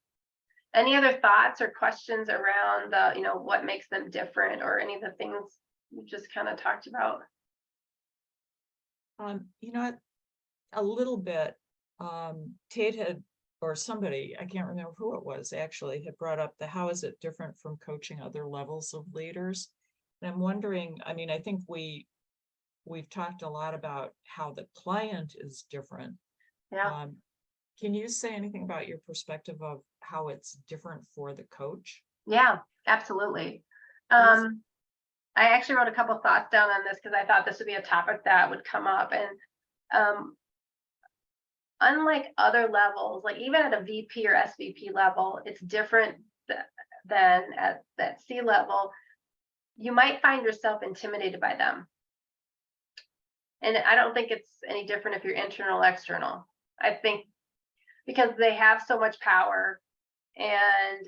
Any other thoughts or questions around what makes them different or any of the things we just kind of talked about? A little bit. Tate had, or somebody, I can't remember who it was actually, had brought up how is it different from coaching other levels of leaders? And I'm wondering, I think we've talked a lot about how the client is different. Yeah. Can you say anything about your perspective of how it's different for the coach? Yeah, absolutely. I actually wrote a couple thoughts down on this because I thought this would be a topic that would come up. And unlike other levels, like even at a VP or SVP level, it's different than at that C level. You might find yourself intimidated by them. And I don't think it's any different if you're internal or external. I think because they have so much power and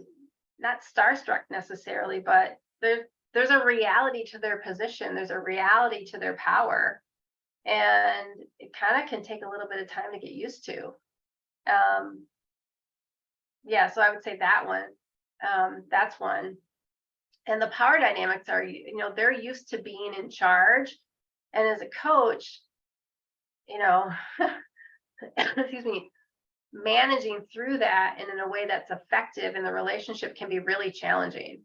not starstruck necessarily, but there's a reality to their position. There's a reality to their power. And it kind of can take a little bit of time to get used to. Yeah, so I would say that one. That's one. And the power dynamics are, they're used to being in charge. And as a coach, excuse me, managing through that and in a way that's effective in the relationship can be really challenging.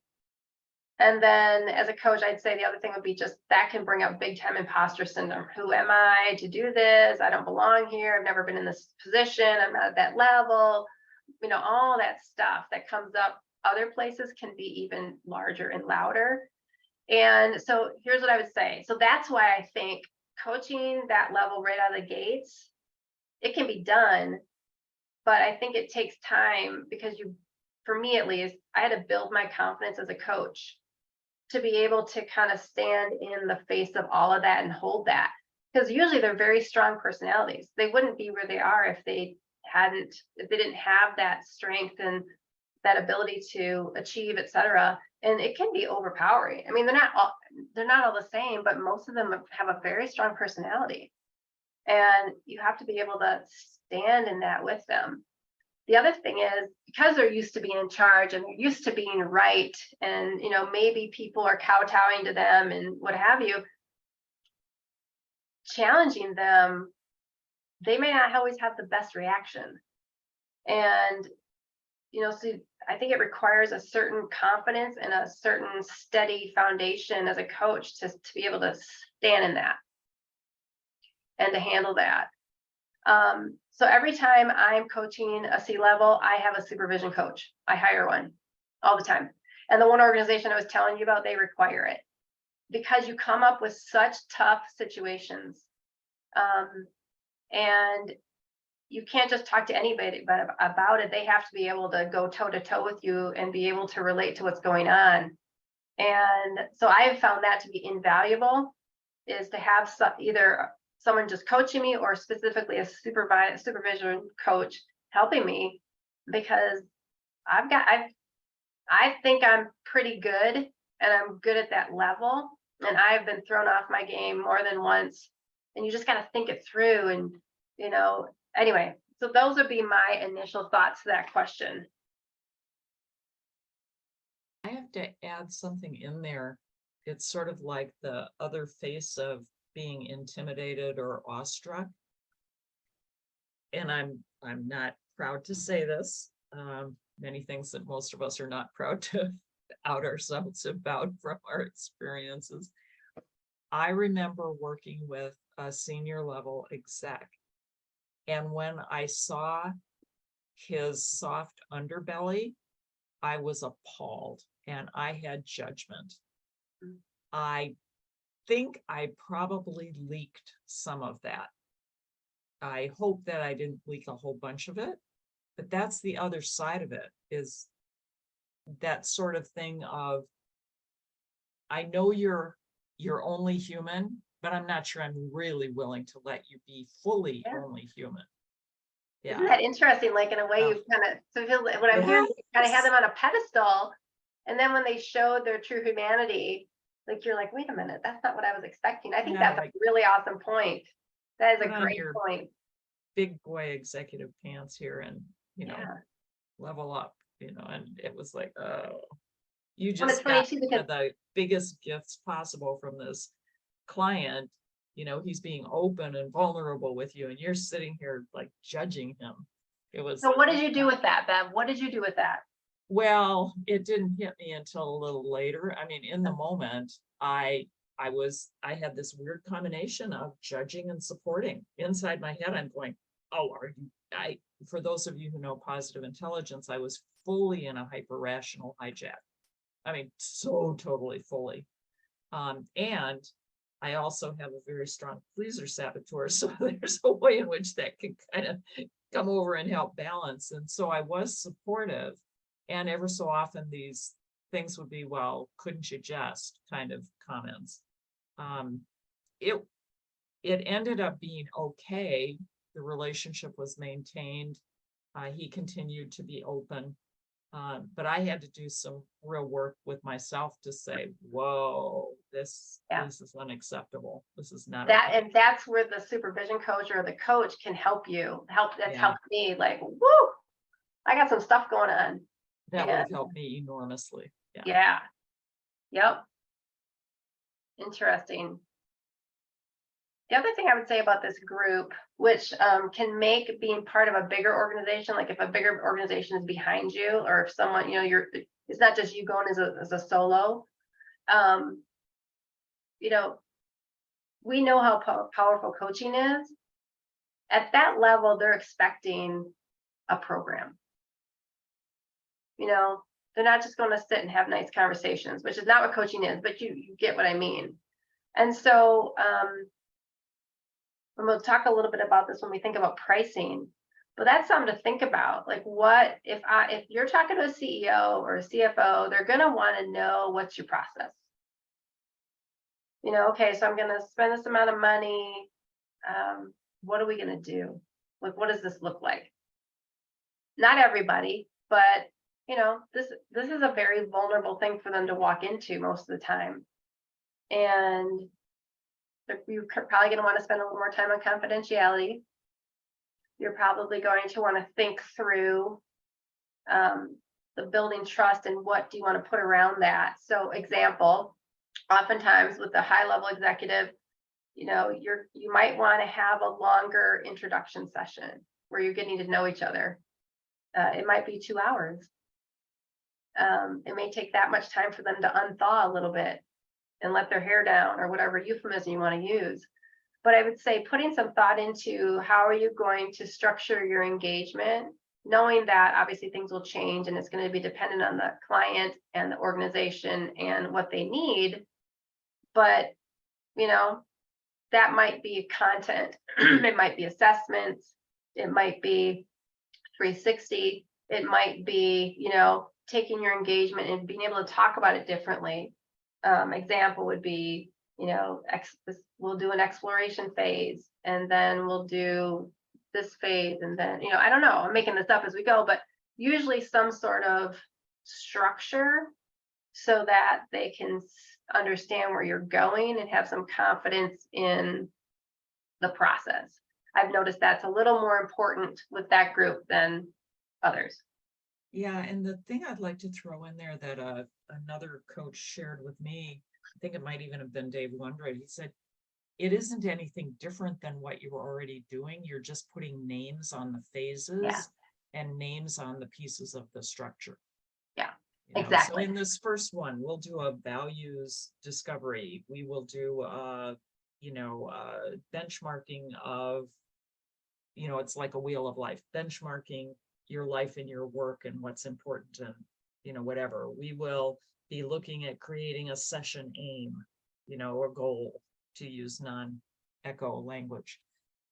And then as a coach, I'd say the other thing would be just that can bring up big time imposter syndrome. Who am I to do this? I don't belong here. I've never been in this position. I'm not at that level. All that stuff that comes up other places can be even larger and louder. And so here's what I would say. So that's why I think coaching that level right out of the gates, it can be done, but I think it takes time because for me at least, I had to build my confidence as a coach to be able to kind of stand in the face of all of that and hold that. Because usually they're very strong personalities. They wouldn't be where they are if they didn't have that strength and that ability to achieve, et cetera. And it can be overpowering. They're not all the same, but most of them have a very strong personality. And you have to be able to stand in that with them. the other thing is, because they're used to being in charge and they're used to being right, and maybe people are kowtowing to them and what have you, challenging them, they may not always have the best reaction. And so I think it requires a certain confidence and a certain steady foundation as a coach to be able to stand in that and to handle that. So every time I'm coaching a C-level, I have a supervision coach. I hire one all the time. And the one organization I was telling you about, they require it because you come up with such tough situations. And you can't just talk to anybody about it. They have to be able to go toe to toe with you and be able to relate to what's going on. And so I've found that to be invaluable, is to have either someone just coaching me or specifically a supervision coach helping me, because I think I'm pretty good and I'm good at that level. And I've been thrown off my game more than once, and you just got to think it through. And, anyway, so those would be my initial thoughts to that question. I have to add something in there. It's sort of like the other face of being intimidated or awestruck. And I'm not proud to say this. Many things that most of us are not proud to out ourselves about from our experiences. I remember working with a senior level exec, and when I saw his soft underbelly, I was appalled and I had judgment. I think I probably leaked some of that. I hope that I didn't leak a whole bunch of it, but that's the other side of it, is that sort of thing of, I know you're only human, but I'm not sure I'm really willing to let you be fully only human. Yeah. Isn't that interesting? Like, in a way, you've kind of, so what I'm hearing, you kind of had them on a pedestal, and then when they showed their true humanity, like, you're like, wait a minute, that's not what I was expecting. I think that's a really awesome point. That is a great point. Big boy executive pants here, and level up, and it was like, oh, you just got one of the biggest gifts possible from this client. He's being open and vulnerable with you, and you're sitting here like judging him. It was. So what did you do with that, Bev? What did you do with that? Well, it didn't hit me until a little later. I mean, in the moment, I had this weird combination of judging and supporting. Inside my head, I'm going, oh, for those of you who know positive intelligence, I was fully in a hyper rational hijack. I mean, so totally fully. And I also have a very strong pleaser saboteur. So there's a way in which that can kind of come over and help balance. And so I was supportive. And ever so often these things would be, well, couldn't you just kind of comments. It ended up being okay. The relationship was maintained. He continued to be open. But I had to do some real work with myself to say, whoa, this is unacceptable. This is not that. okay. And that's where the supervision coach or the coach can help you. That's helped me, like, woo, I got some stuff going on. That would have helped me enormously. Yeah. Yep. Interesting. The other thing I would say about this group, which can make being part of a bigger organization, like if a bigger organization is behind you, or if someone, it's not just you going as a solo. We know how powerful coaching is. At that level, they're expecting a program. They're not just going to sit and have nice conversations, which is not what coaching is, but you get what I mean. And so, and we'll talk a little bit about this when we think about pricing, but that's something to think about. Like, what if you're talking to a CEO or a CFO, they're going to want to know what's your process. Okay, so I'm going to spend this amount of money. What are we going to do? Like, what does this look like? Not everybody, but this is a very vulnerable thing for them to walk into most of the time. And you're probably going to want to spend a little more time on confidentiality. you're probably going to want to think through the building trust and what do you want to put around that. So example, oftentimes with the high level executive, you know, you might want to have a longer introduction session where you're getting to know each other. It might be 2 hours. It may take that much time for them to unthaw a little bit and let their hair down or whatever euphemism you want to use. But I would say putting some thought into how are you going to structure your engagement, knowing that obviously things will change and it's going to be dependent on the client and the organization and what they need. But, you know, that might be content. It might be assessments. It might be 360. It might be, you know, taking your engagement and being able to talk about it differently. Example would be, you know, we'll do an exploration phase and then we'll do this phase. And then, you know, I don't know, I'm making this up as we go, but usually some sort of structure so that they can understand where you're going and have some confidence in the process. I've noticed that's a little more important with that group than others. Yeah, and the thing I'd like to throw in there that another coach shared with me, I think it might even have been Dave Wondred, he said, it isn't anything different than what you were already doing. You're just putting names on the phases and names on the pieces of the structure. Yeah, you know? exactly. So in this first one, we'll do a values discovery. We will do, benchmarking of, you know, it's like a wheel of life, benchmarking your life and your work and what's important and, you know, whatever. We will be looking at creating a session aim, you know, or goal, to use non-echo language.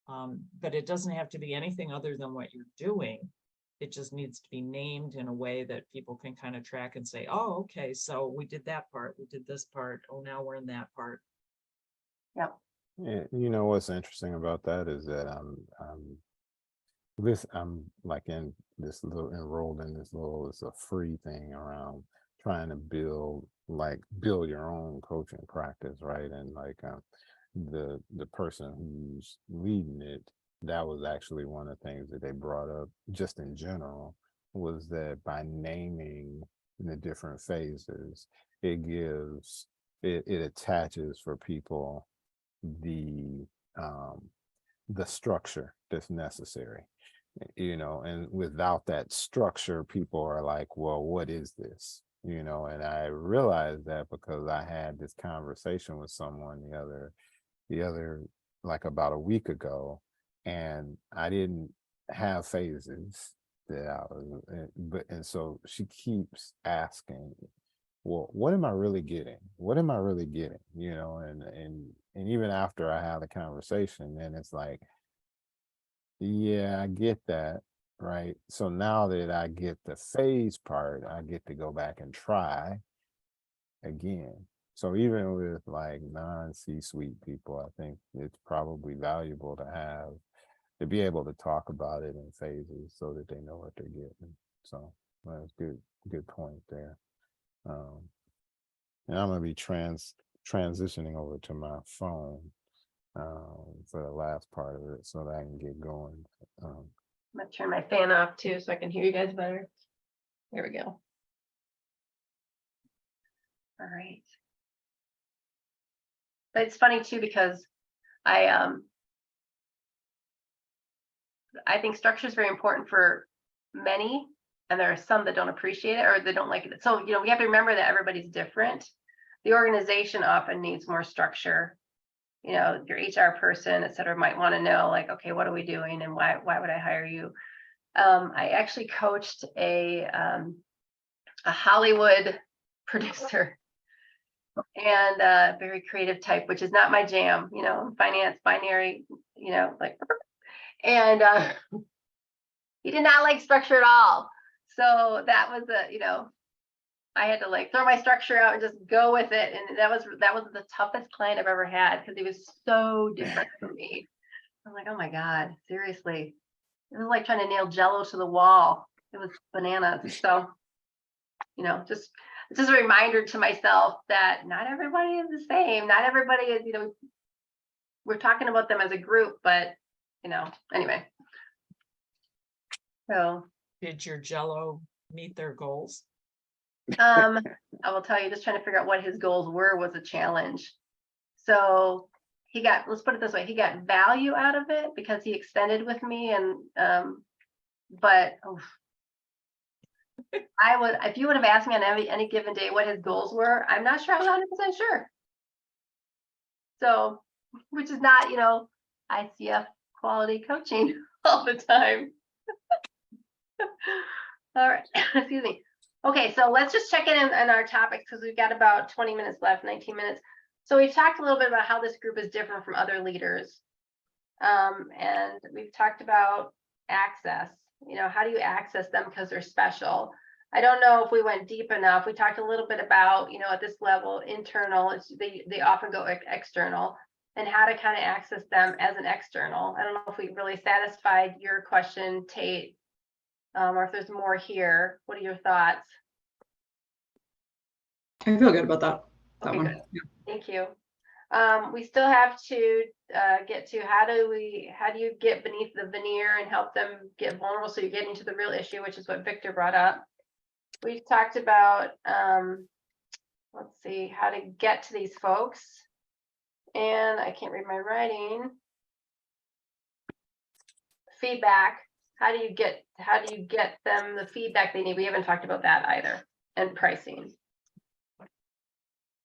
But it doesn't have to be anything other than what you're doing. It just needs to be named in a way that people can kind of track and say, oh, okay, so we did that part, we did this part, oh, now we're in that part. Yep. Yeah, you know what's interesting about that is that I'm like in this little enrolled in this little, it's a free thing around trying to build your own coaching practice, right? And like the person who's leading it, that was actually one of the things that they brought up just in general, was that by naming the different phases, it attaches for people the structure that's necessary, you know, and without that structure, people are like, well, what is this? You know, and I realized that because I had this conversation with someone the other like about a week ago, and I didn't have phases that I was, and so she keeps asking, well, what am I really getting? What am I really getting? You know, and even after I had a conversation, then it's like, yeah, I get that, right? So now that I get the phase part, I get to go back and try again. So even with like non-C-suite people, I think it's probably valuable to be able to talk about it in phases so that they know what they're getting. So that's good point there. And I'm gonna be transitioning over to my phone for the last part of it so that I can get going. I'm gonna turn my fan off too so I can hear you guys better. There we go. All right. But it's funny too, because I think structure is very important for many, and there are some that don't appreciate it or they don't like it. So, you know, we have to remember that everybody's different. The organization often needs more structure. You know, your HR person, et cetera, might want to know, like, okay, what are we doing and why would I hire you? I actually coached a Hollywood producer and a very creative type, which is not my jam, you know, finance, binary, you know, like, and he did not like structure at all. So that was I had to like throw my structure out and just go with it. And that was the toughest client I've ever had, because he was so different from me. I'm like, oh my God, seriously. It was like trying to nail Jello to the wall. It was bananas. So, you know, just a reminder to myself that not everybody is the same. Not everybody is, you know, we're talking about them as a group, but, you know, anyway. So, Did your Jello meet their goals? I will tell you, just trying to figure out what his goals were was a challenge. So he got, let's put it this way, he got value out of it because he extended with me, and but I would, if you would have asked me on any given day what his goals were, I'm not sure I was 100% sure. So, which is not, ICF quality coaching all the time. All right, excuse me. Okay, so let's just check in on our topics because we've got about 20 minutes left, 19 minutes. So we've talked a little bit about how this group is different from other leaders. And we've talked about access, how do you access them because they're special? I don't know if we went deep enough. We talked a little bit about, at this level, internal, they often go external, and how to kind of access them as an external. I don't know if we really satisfied your question, Tate, or if there's more here. What are your thoughts? I feel good about that Okay, one. good. Thank you. We still have to get to how do you get beneath the veneer and help them get vulnerable so you're getting to the real issue, which is what Victor brought up. We've talked about, let's see, how to get to these folks. And I can't read my writing. Feedback. How do you get them the feedback they need? We haven't talked about that either. And pricing.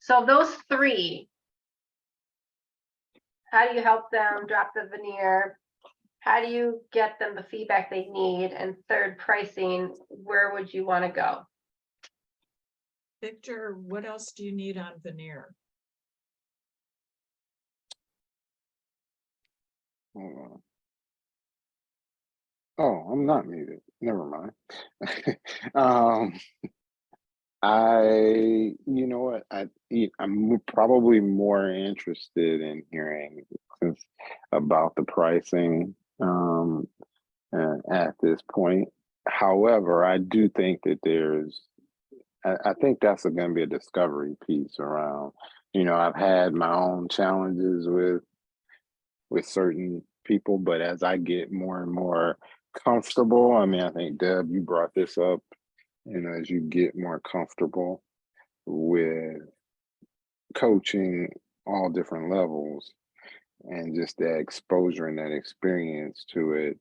So those three, how do you help them drop the veneer? How do you get them the feedback they need? And third, pricing, where would you want to go? Victor, what else do you need on veneer? Oh, I'm not muted. Never mind. You know what? I'm probably more interested in hearing about the pricing at this point. However, I do think that I think that's going to be a discovery piece around. I've had my own challenges with certain people, but as I get more and more comfortable, I mean, I think Deb, you brought this up. As you get more comfortable with coaching all different levels and just that exposure and that experience to it,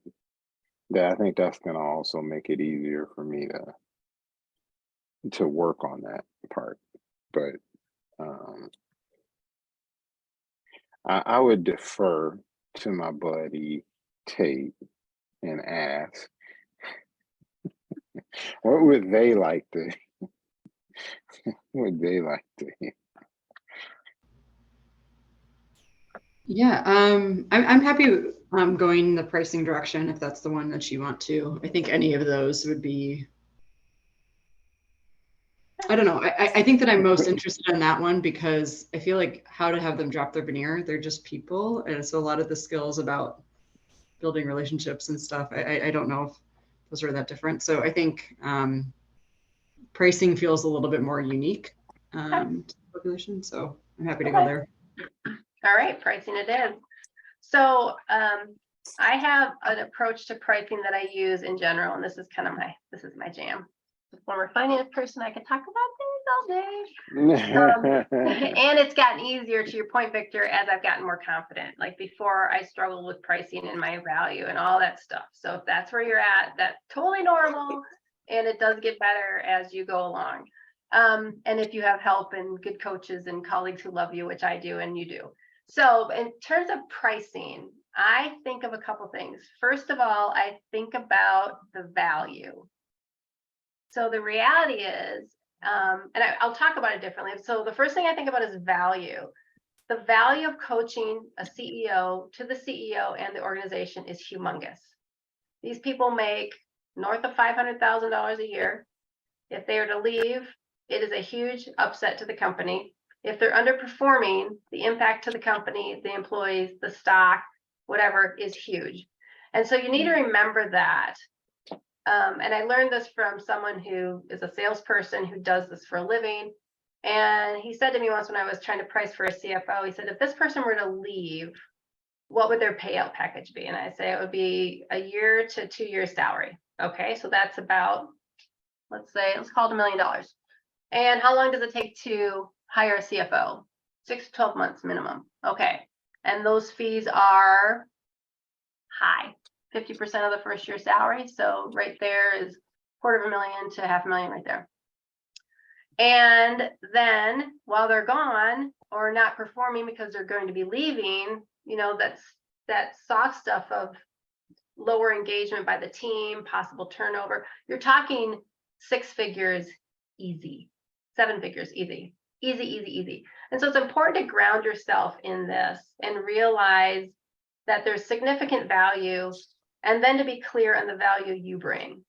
that I think that's going to also make it easier for me to work on that part. But I would defer to my buddy Tate and ask, what would they like to hear? Yeah, I'm happy going the pricing direction if that's the one that you want to. I think any of those would be, I don't know. I think that I'm most interested in that one because I feel like how to have them drop their veneer. They're just people. And so a lot of the skills about building relationships and stuff, I don't know if those are that different. So I think pricing feels a little bit more unique to the population. So I'm happy to go there. All right, pricing it in. So I have an approach to pricing that I use in general, and this is my jam. As a former finance person, I can talk about things all day. And it's gotten easier, to your point, Victor, as I've gotten more confident. Like before, I struggled with pricing and my value and all that stuff. So if that's where you're at, that's totally normal, and it does get better as you go along. And if you have help and good coaches and colleagues who love you, which I do and you do. So in terms of pricing, I think of a couple things. First of all, I think about the value. So the reality is, and I'll talk about it differently. So the first thing I think about is value. The value of coaching a CEO to the CEO and the organization is humongous. These people make north of $500,000 a year. If they are to leave, it is a huge upset to the company. If they're underperforming, the impact to the company, the employees, the stock, whatever, is huge. And so you need to remember that. And I learned this from someone who is a salesperson who does this for a living. And he said to me once when I was trying to price for a CFO, he said, if this person were to leave, what would their payout package be? And I say it would be a year to 2 years salary. Okay, so that's about, let's call it $1 million. And how long does it take to hire a CFO? 6 to 12 months minimum. Okay. And those fees are high, 50% of the first year salary. So right there is $250,000 to $500,000 right there. And then while they're gone or not performing because they're going to be leaving, you know, that's that soft stuff of lower engagement by the team, possible turnover. You're talking 6 figures easy, 7 figures easy, easy, easy, easy. And so it's important to ground yourself in this and realize that there's significant value, and then to be clear on the value you bring.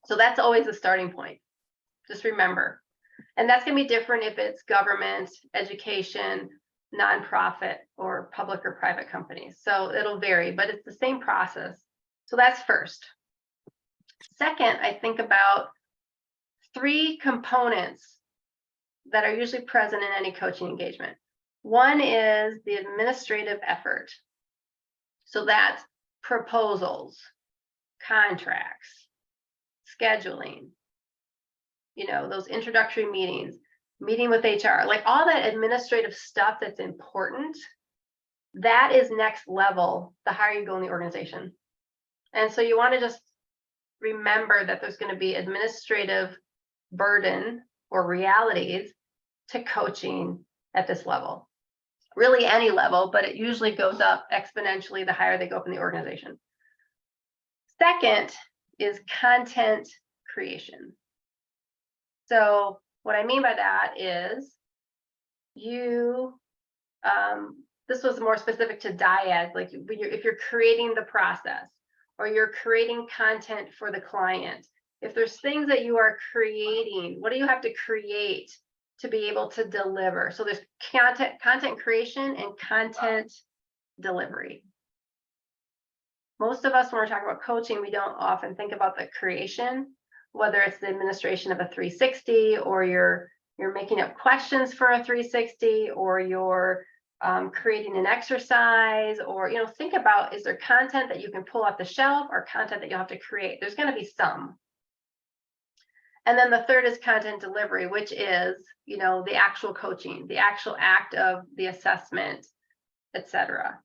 So that's always the starting point. Just remember. And that's going to be different if it's government, education, nonprofit, or public or private companies. So it'll vary, but it's the same process. So that's first. Second, I think about 3 components that are usually present in any coaching engagement. One is the administrative effort. So that's proposals, contracts, scheduling, you know, those introductory meetings, meeting with HR, like all that administrative stuff that's important. That is next level the higher you go in the organization. And so you want to just remember that there's going to be administrative burden or realities to coaching at this level. Really any level, but it usually goes up exponentially the higher they go up in the organization. Second is content creation. So what I mean by that is you, this was more specific to dyads, like if you're creating the process or you're creating content for the client, if there's things that you are creating, what do you have to create to be able to deliver? So there's content creation and content delivery. Most of us, when we're talking about coaching, we don't often think about the creation, whether it's the administration of a 360 or you're making up questions for a 360 or you're creating an exercise, or, you know, think about, is there content that you can pull off the shelf or content that you'll have to create? There's going to be some. And then the third is content delivery, which is, you know, the actual coaching, the actual act of the assessment, etc.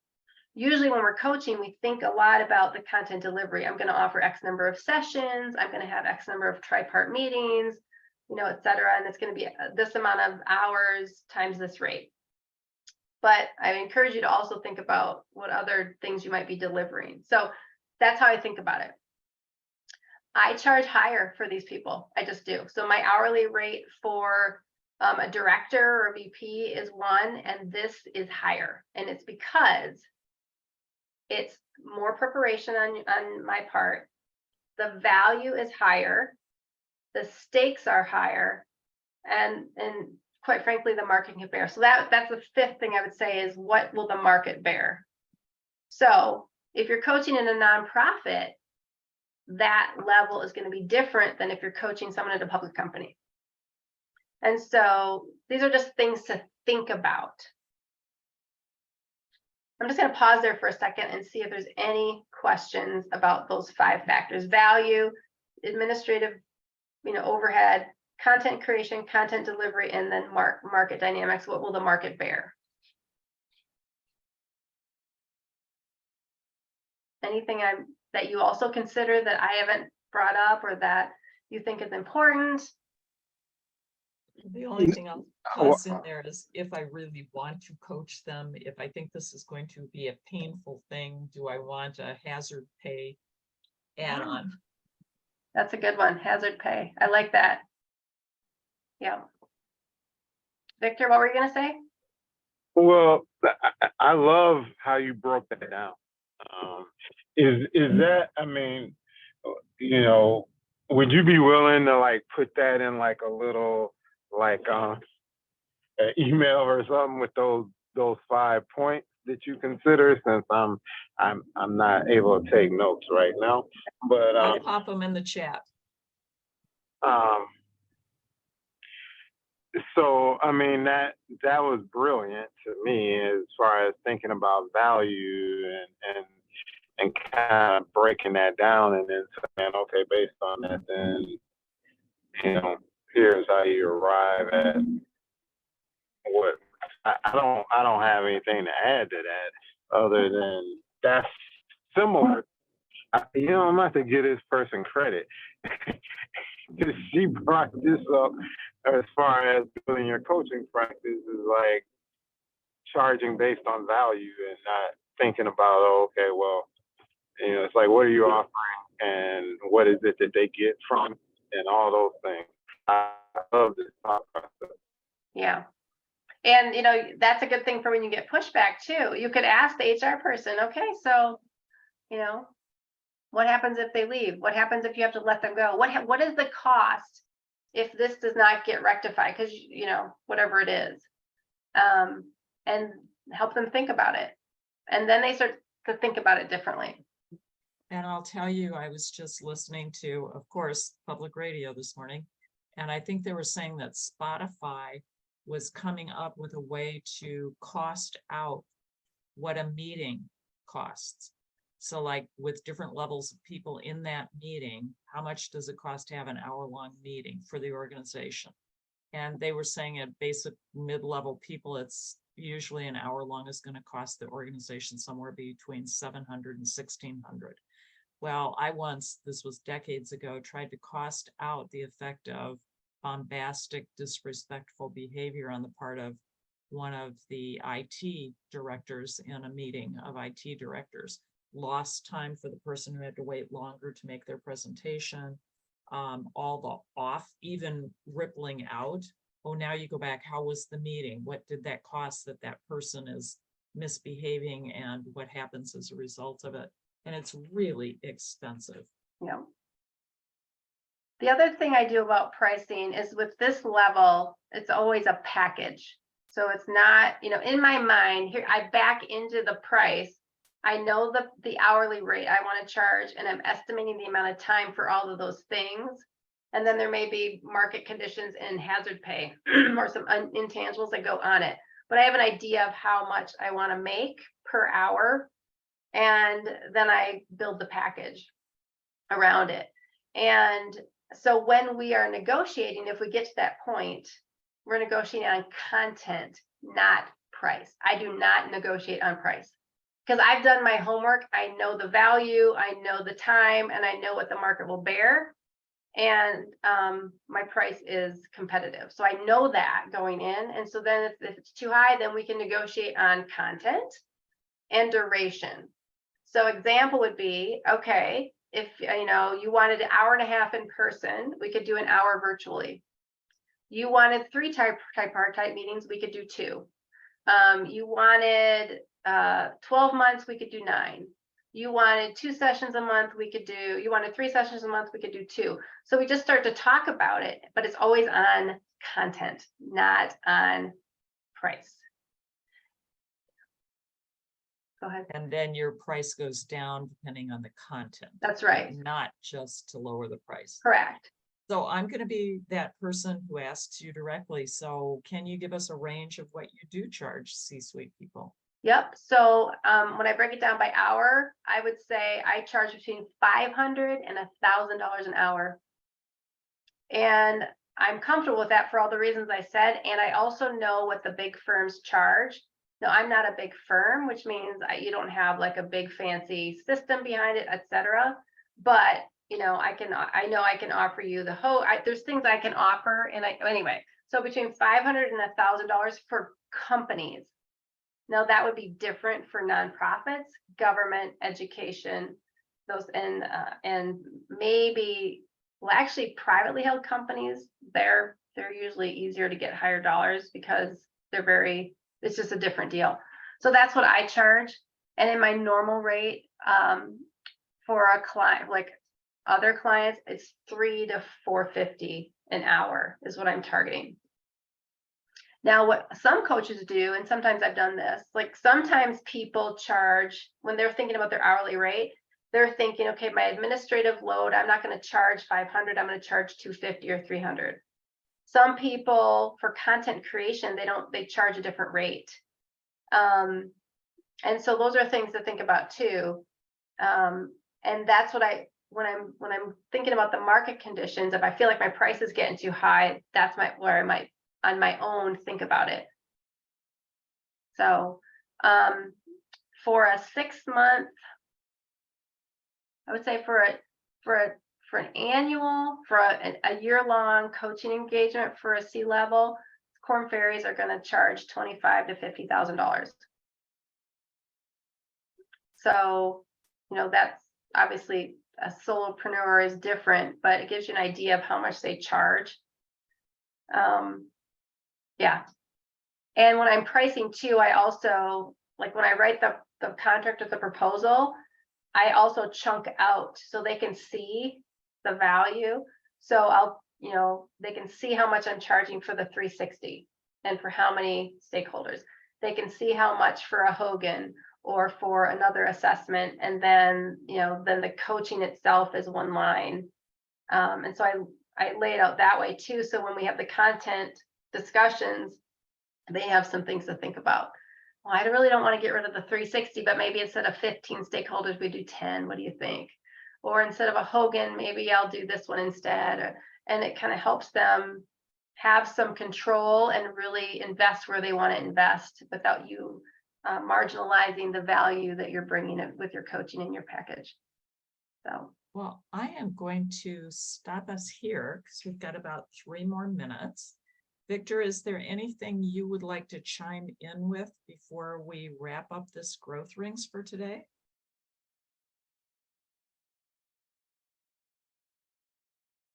Usually when we're coaching, we think a lot about the content delivery. I'm going to offer X number of sessions. I'm going to have X number of tripart meetings, you know, etc. And it's going to be this amount of hours times this rate. But I encourage you to also think about what other things you might be delivering. So that's how I think about it. I charge higher for these people. I just do. So my hourly rate for a director or VP is 1, and this is higher. And it's because it's more preparation on my part. The value is higher. The stakes are higher. And quite frankly, the market can bear. So that's the 5th thing I would say is, what will the market bear? So if you're coaching in a nonprofit, that level is going to be different than if you're coaching someone at a public company. And so these are just things to think about. I'm just going to pause there for a second and see if there's any questions about those 5 factors: value, administrative, you know, overhead, content creation, content delivery, and then market dynamics. What will the market bear? Anything that you also consider that I haven't brought up or that you think is important? The only thing I'll toss in there is, if I really want to coach them, if I think this is going to be a painful thing, do I want a hazard pay add-on? That's a good one. Hazard pay. I like that. Yeah. Victor, what were you going to say? Well, I love how you broke that down. Is that, I mean, you know, would you be willing to like put that in like a little like an email or something with those 5 points that you consider, since I'm not able to take notes right now, but I'll pop them in the chat. So I mean, that was brilliant to me as far as thinking about value and kind of breaking that down and then saying, okay, based on that, then, you know, here's how you arrive at what. I don't have anything to add to that other than that's similar. You know, I'm about to give this person credit. She brought this up as far as building your coaching practice is like charging based on value and not thinking about, oh, okay, well, you know, it's like, what are you offering and what is it that they get from it and all those things. I love this thought process. Yeah. And, you know, that's a good thing for when you get pushback too. You could ask the HR person, okay, so, you know, what happens if they leave? What happens if you have to let them go? What is the cost if this does not get rectified? Because, you know, whatever it is, and help them think about it. And then they start to think about it differently. And I'll tell you, I was just listening to, of course, public radio this morning, and I think they were saying that Spotify was coming up with a way to cost out what a meeting costs. So like with different levels of people in that meeting, how much does it cost to have an hour-long meeting for the organization? And they were saying at basic mid-level people, it's usually an hour long is going to cost the organization somewhere between $700 and $1,600. Well, I once, this was decades ago, tried to cost out the effect of bombastic, disrespectful behavior on the part of one of the IT directors in a meeting of IT directors. Lost time for the person who had to wait longer to make their presentation, all the off, even rippling out. Oh, now you go back, how was the meeting? What did that cost that that person is misbehaving and what happens as a result of it? And it's really expensive. Yeah. The other thing I do about pricing is with this level, it's always a package. So it's not, you know, in my mind here, I back into the price. I know the hourly rate I want to charge, and I'm estimating the amount of time for all of those things. And then there may be market conditions and hazard pay or some intangibles that go on it. But I have an idea of how much I want to make per hour. And then I build the package around it. And so when we are negotiating, if we get to that point, we're negotiating on content, not price. I do not negotiate on price because I've done my homework. I know the value, I know the time, and I know what the market will bear. And my price is competitive. So I know that going in. And so then if it's too high, then we can negotiate on content and duration. So example would be, okay, if you know you wanted an hour and a half in person, we could do an hour virtually. You wanted 3 tripartite meetings, we could do 2. You wanted 12 months, we could do 9. You wanted 2 sessions a month, we could do, you wanted 3 sessions a month, we could do 2. So we just start to talk about it, but it's always on content, not on price. Go ahead. And then your price goes down depending on the content. That's right. Not just to lower the price. Correct. So I'm going to be that person who asks you directly. So can you give us a range of what you do charge C-suite people? Yep. So when I break it down by hour, I would say I charge between $500 and $1,000 an hour. And I'm comfortable with that for all the reasons I said. And I also know what the big firms charge. Now, I'm not a big firm, which means you don't have like a big fancy system behind it, etc. But you know, I know I can offer you the whole. There's things I can offer, and anyway. So between $500 and $1,000 for companies. Now that would be different for nonprofits, government, education, those, and maybe, well, actually, privately held companies. They're usually easier to get higher dollars because they're very. It's just a different deal. So that's what I charge. And in my normal rate for a client, like other clients, it's $300 to $450 an hour is what I'm targeting. Now, what some coaches do, and sometimes I've done this, like sometimes people charge when they're thinking about their hourly rate, they're thinking, okay, my administrative load, I'm not going to charge $500, I'm going to charge $250 or $300. Some people for content creation, they charge a different rate. And so those are things to think about too. And that's what when I'm thinking about the market conditions, if I feel like my price is getting too high, that's where I might on my own think about it. So for a 6-month, I would say for an annual, for a year-long coaching engagement for a C-level, Korn Ferries are going to charge $25,000 to $50,000. So, that's obviously a solopreneur is different, but it gives you an idea of how much they charge. Yeah. And when I'm pricing too, I also, like when I write the contract with the proposal, I also chunk out so they can see the value. So they can see how much I'm charging for the 360 and for how many stakeholders. They can see how much for a Hogan or for another assessment. And then, then the coaching itself is one line. And so I lay it out that way too. So when we have the content discussions, they have some things to think about. Well, I really don't want to get rid of the 360, but maybe instead of 15 stakeholders, we do 10. What do you think? Or instead of a Hogan, maybe I'll do this one instead. And it kind of helps them have some control and really invest where they want to invest without you marginalizing the value that you're bringing it with your coaching and your package. So. Well, I am going to stop us here because we've got about 3 more minutes. Victor, is there anything you would like to chime in with before we wrap up this growth rings for today?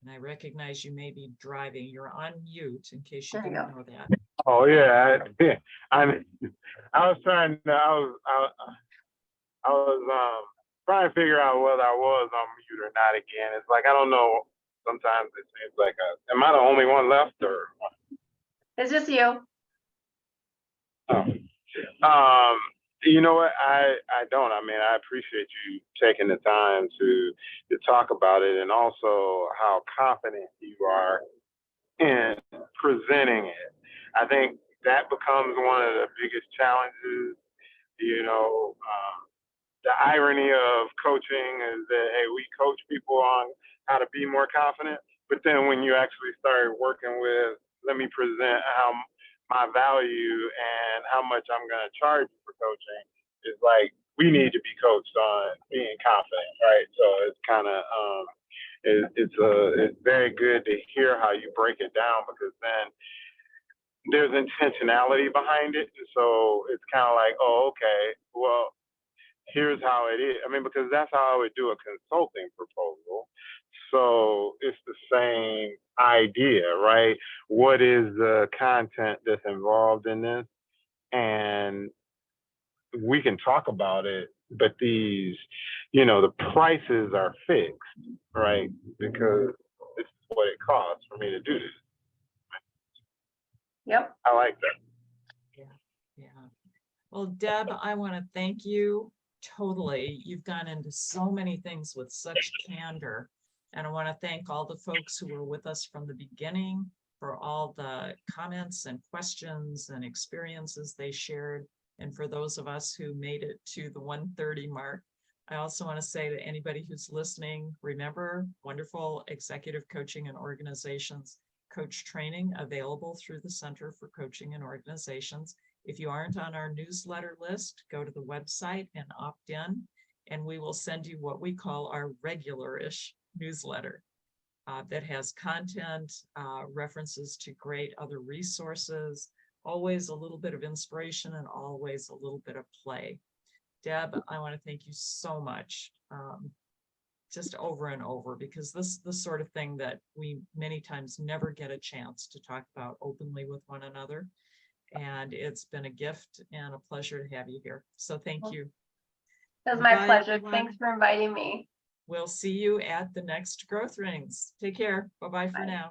And I recognize you may be driving. You're on mute in case you didn't know that. Oh yeah, I was trying to, I was trying to figure out whether I was on mute or not again. It's like, I don't know. Sometimes it seems like, am I the only one left or? It's just you. Oh. You know what? I don't. I mean, I appreciate you taking the time to talk about it, and also how confident you are in presenting it. I think that becomes one of the biggest challenges. The irony of coaching is that, hey, we coach people on how to be more confident, but then when you actually start working with, let me present how my value and how much I'm going to charge you for coaching, is like, we need to be coached on being confident, right? So it's kind of, it's very good to hear how you break it down, because then there's intentionality behind it. And so it's kind of like, oh, okay, well, here's how it is. I mean, because that's how I would do a consulting proposal. So it's the same idea, right? What is the content that's involved in this? And we can talk about it, but these, the prices are fixed, right? Because this is what it costs for me to do this. Yep. I like that. Yeah. Well, Deb, I want to thank you. Totally. You've gone into so many things with such candor. And I want to thank all the folks who were with us from the beginning for all the comments and questions and experiences they shared. And for those of us who made it to the 1:30 mark, I also want to say to anybody who's listening, remember, wonderful executive coaching and organizations coach training available through the Center for Coaching and Organizations. If you aren't on our newsletter list, go to the website and opt in, and we will send you what we call our regular-ish newsletter that has content, references to great other resources, always a little bit of inspiration and always a little bit of play. Deb, I want to thank you so much, just over and over, because this is the sort of thing that we many times never get a chance to talk about openly with one another. And it's been a gift and a pleasure to have you here. So thank you. It was my Bye, pleasure. everyone. Thanks for inviting me. We'll see you at the next Growth Rings. Take care. Bye-bye for Bye. now.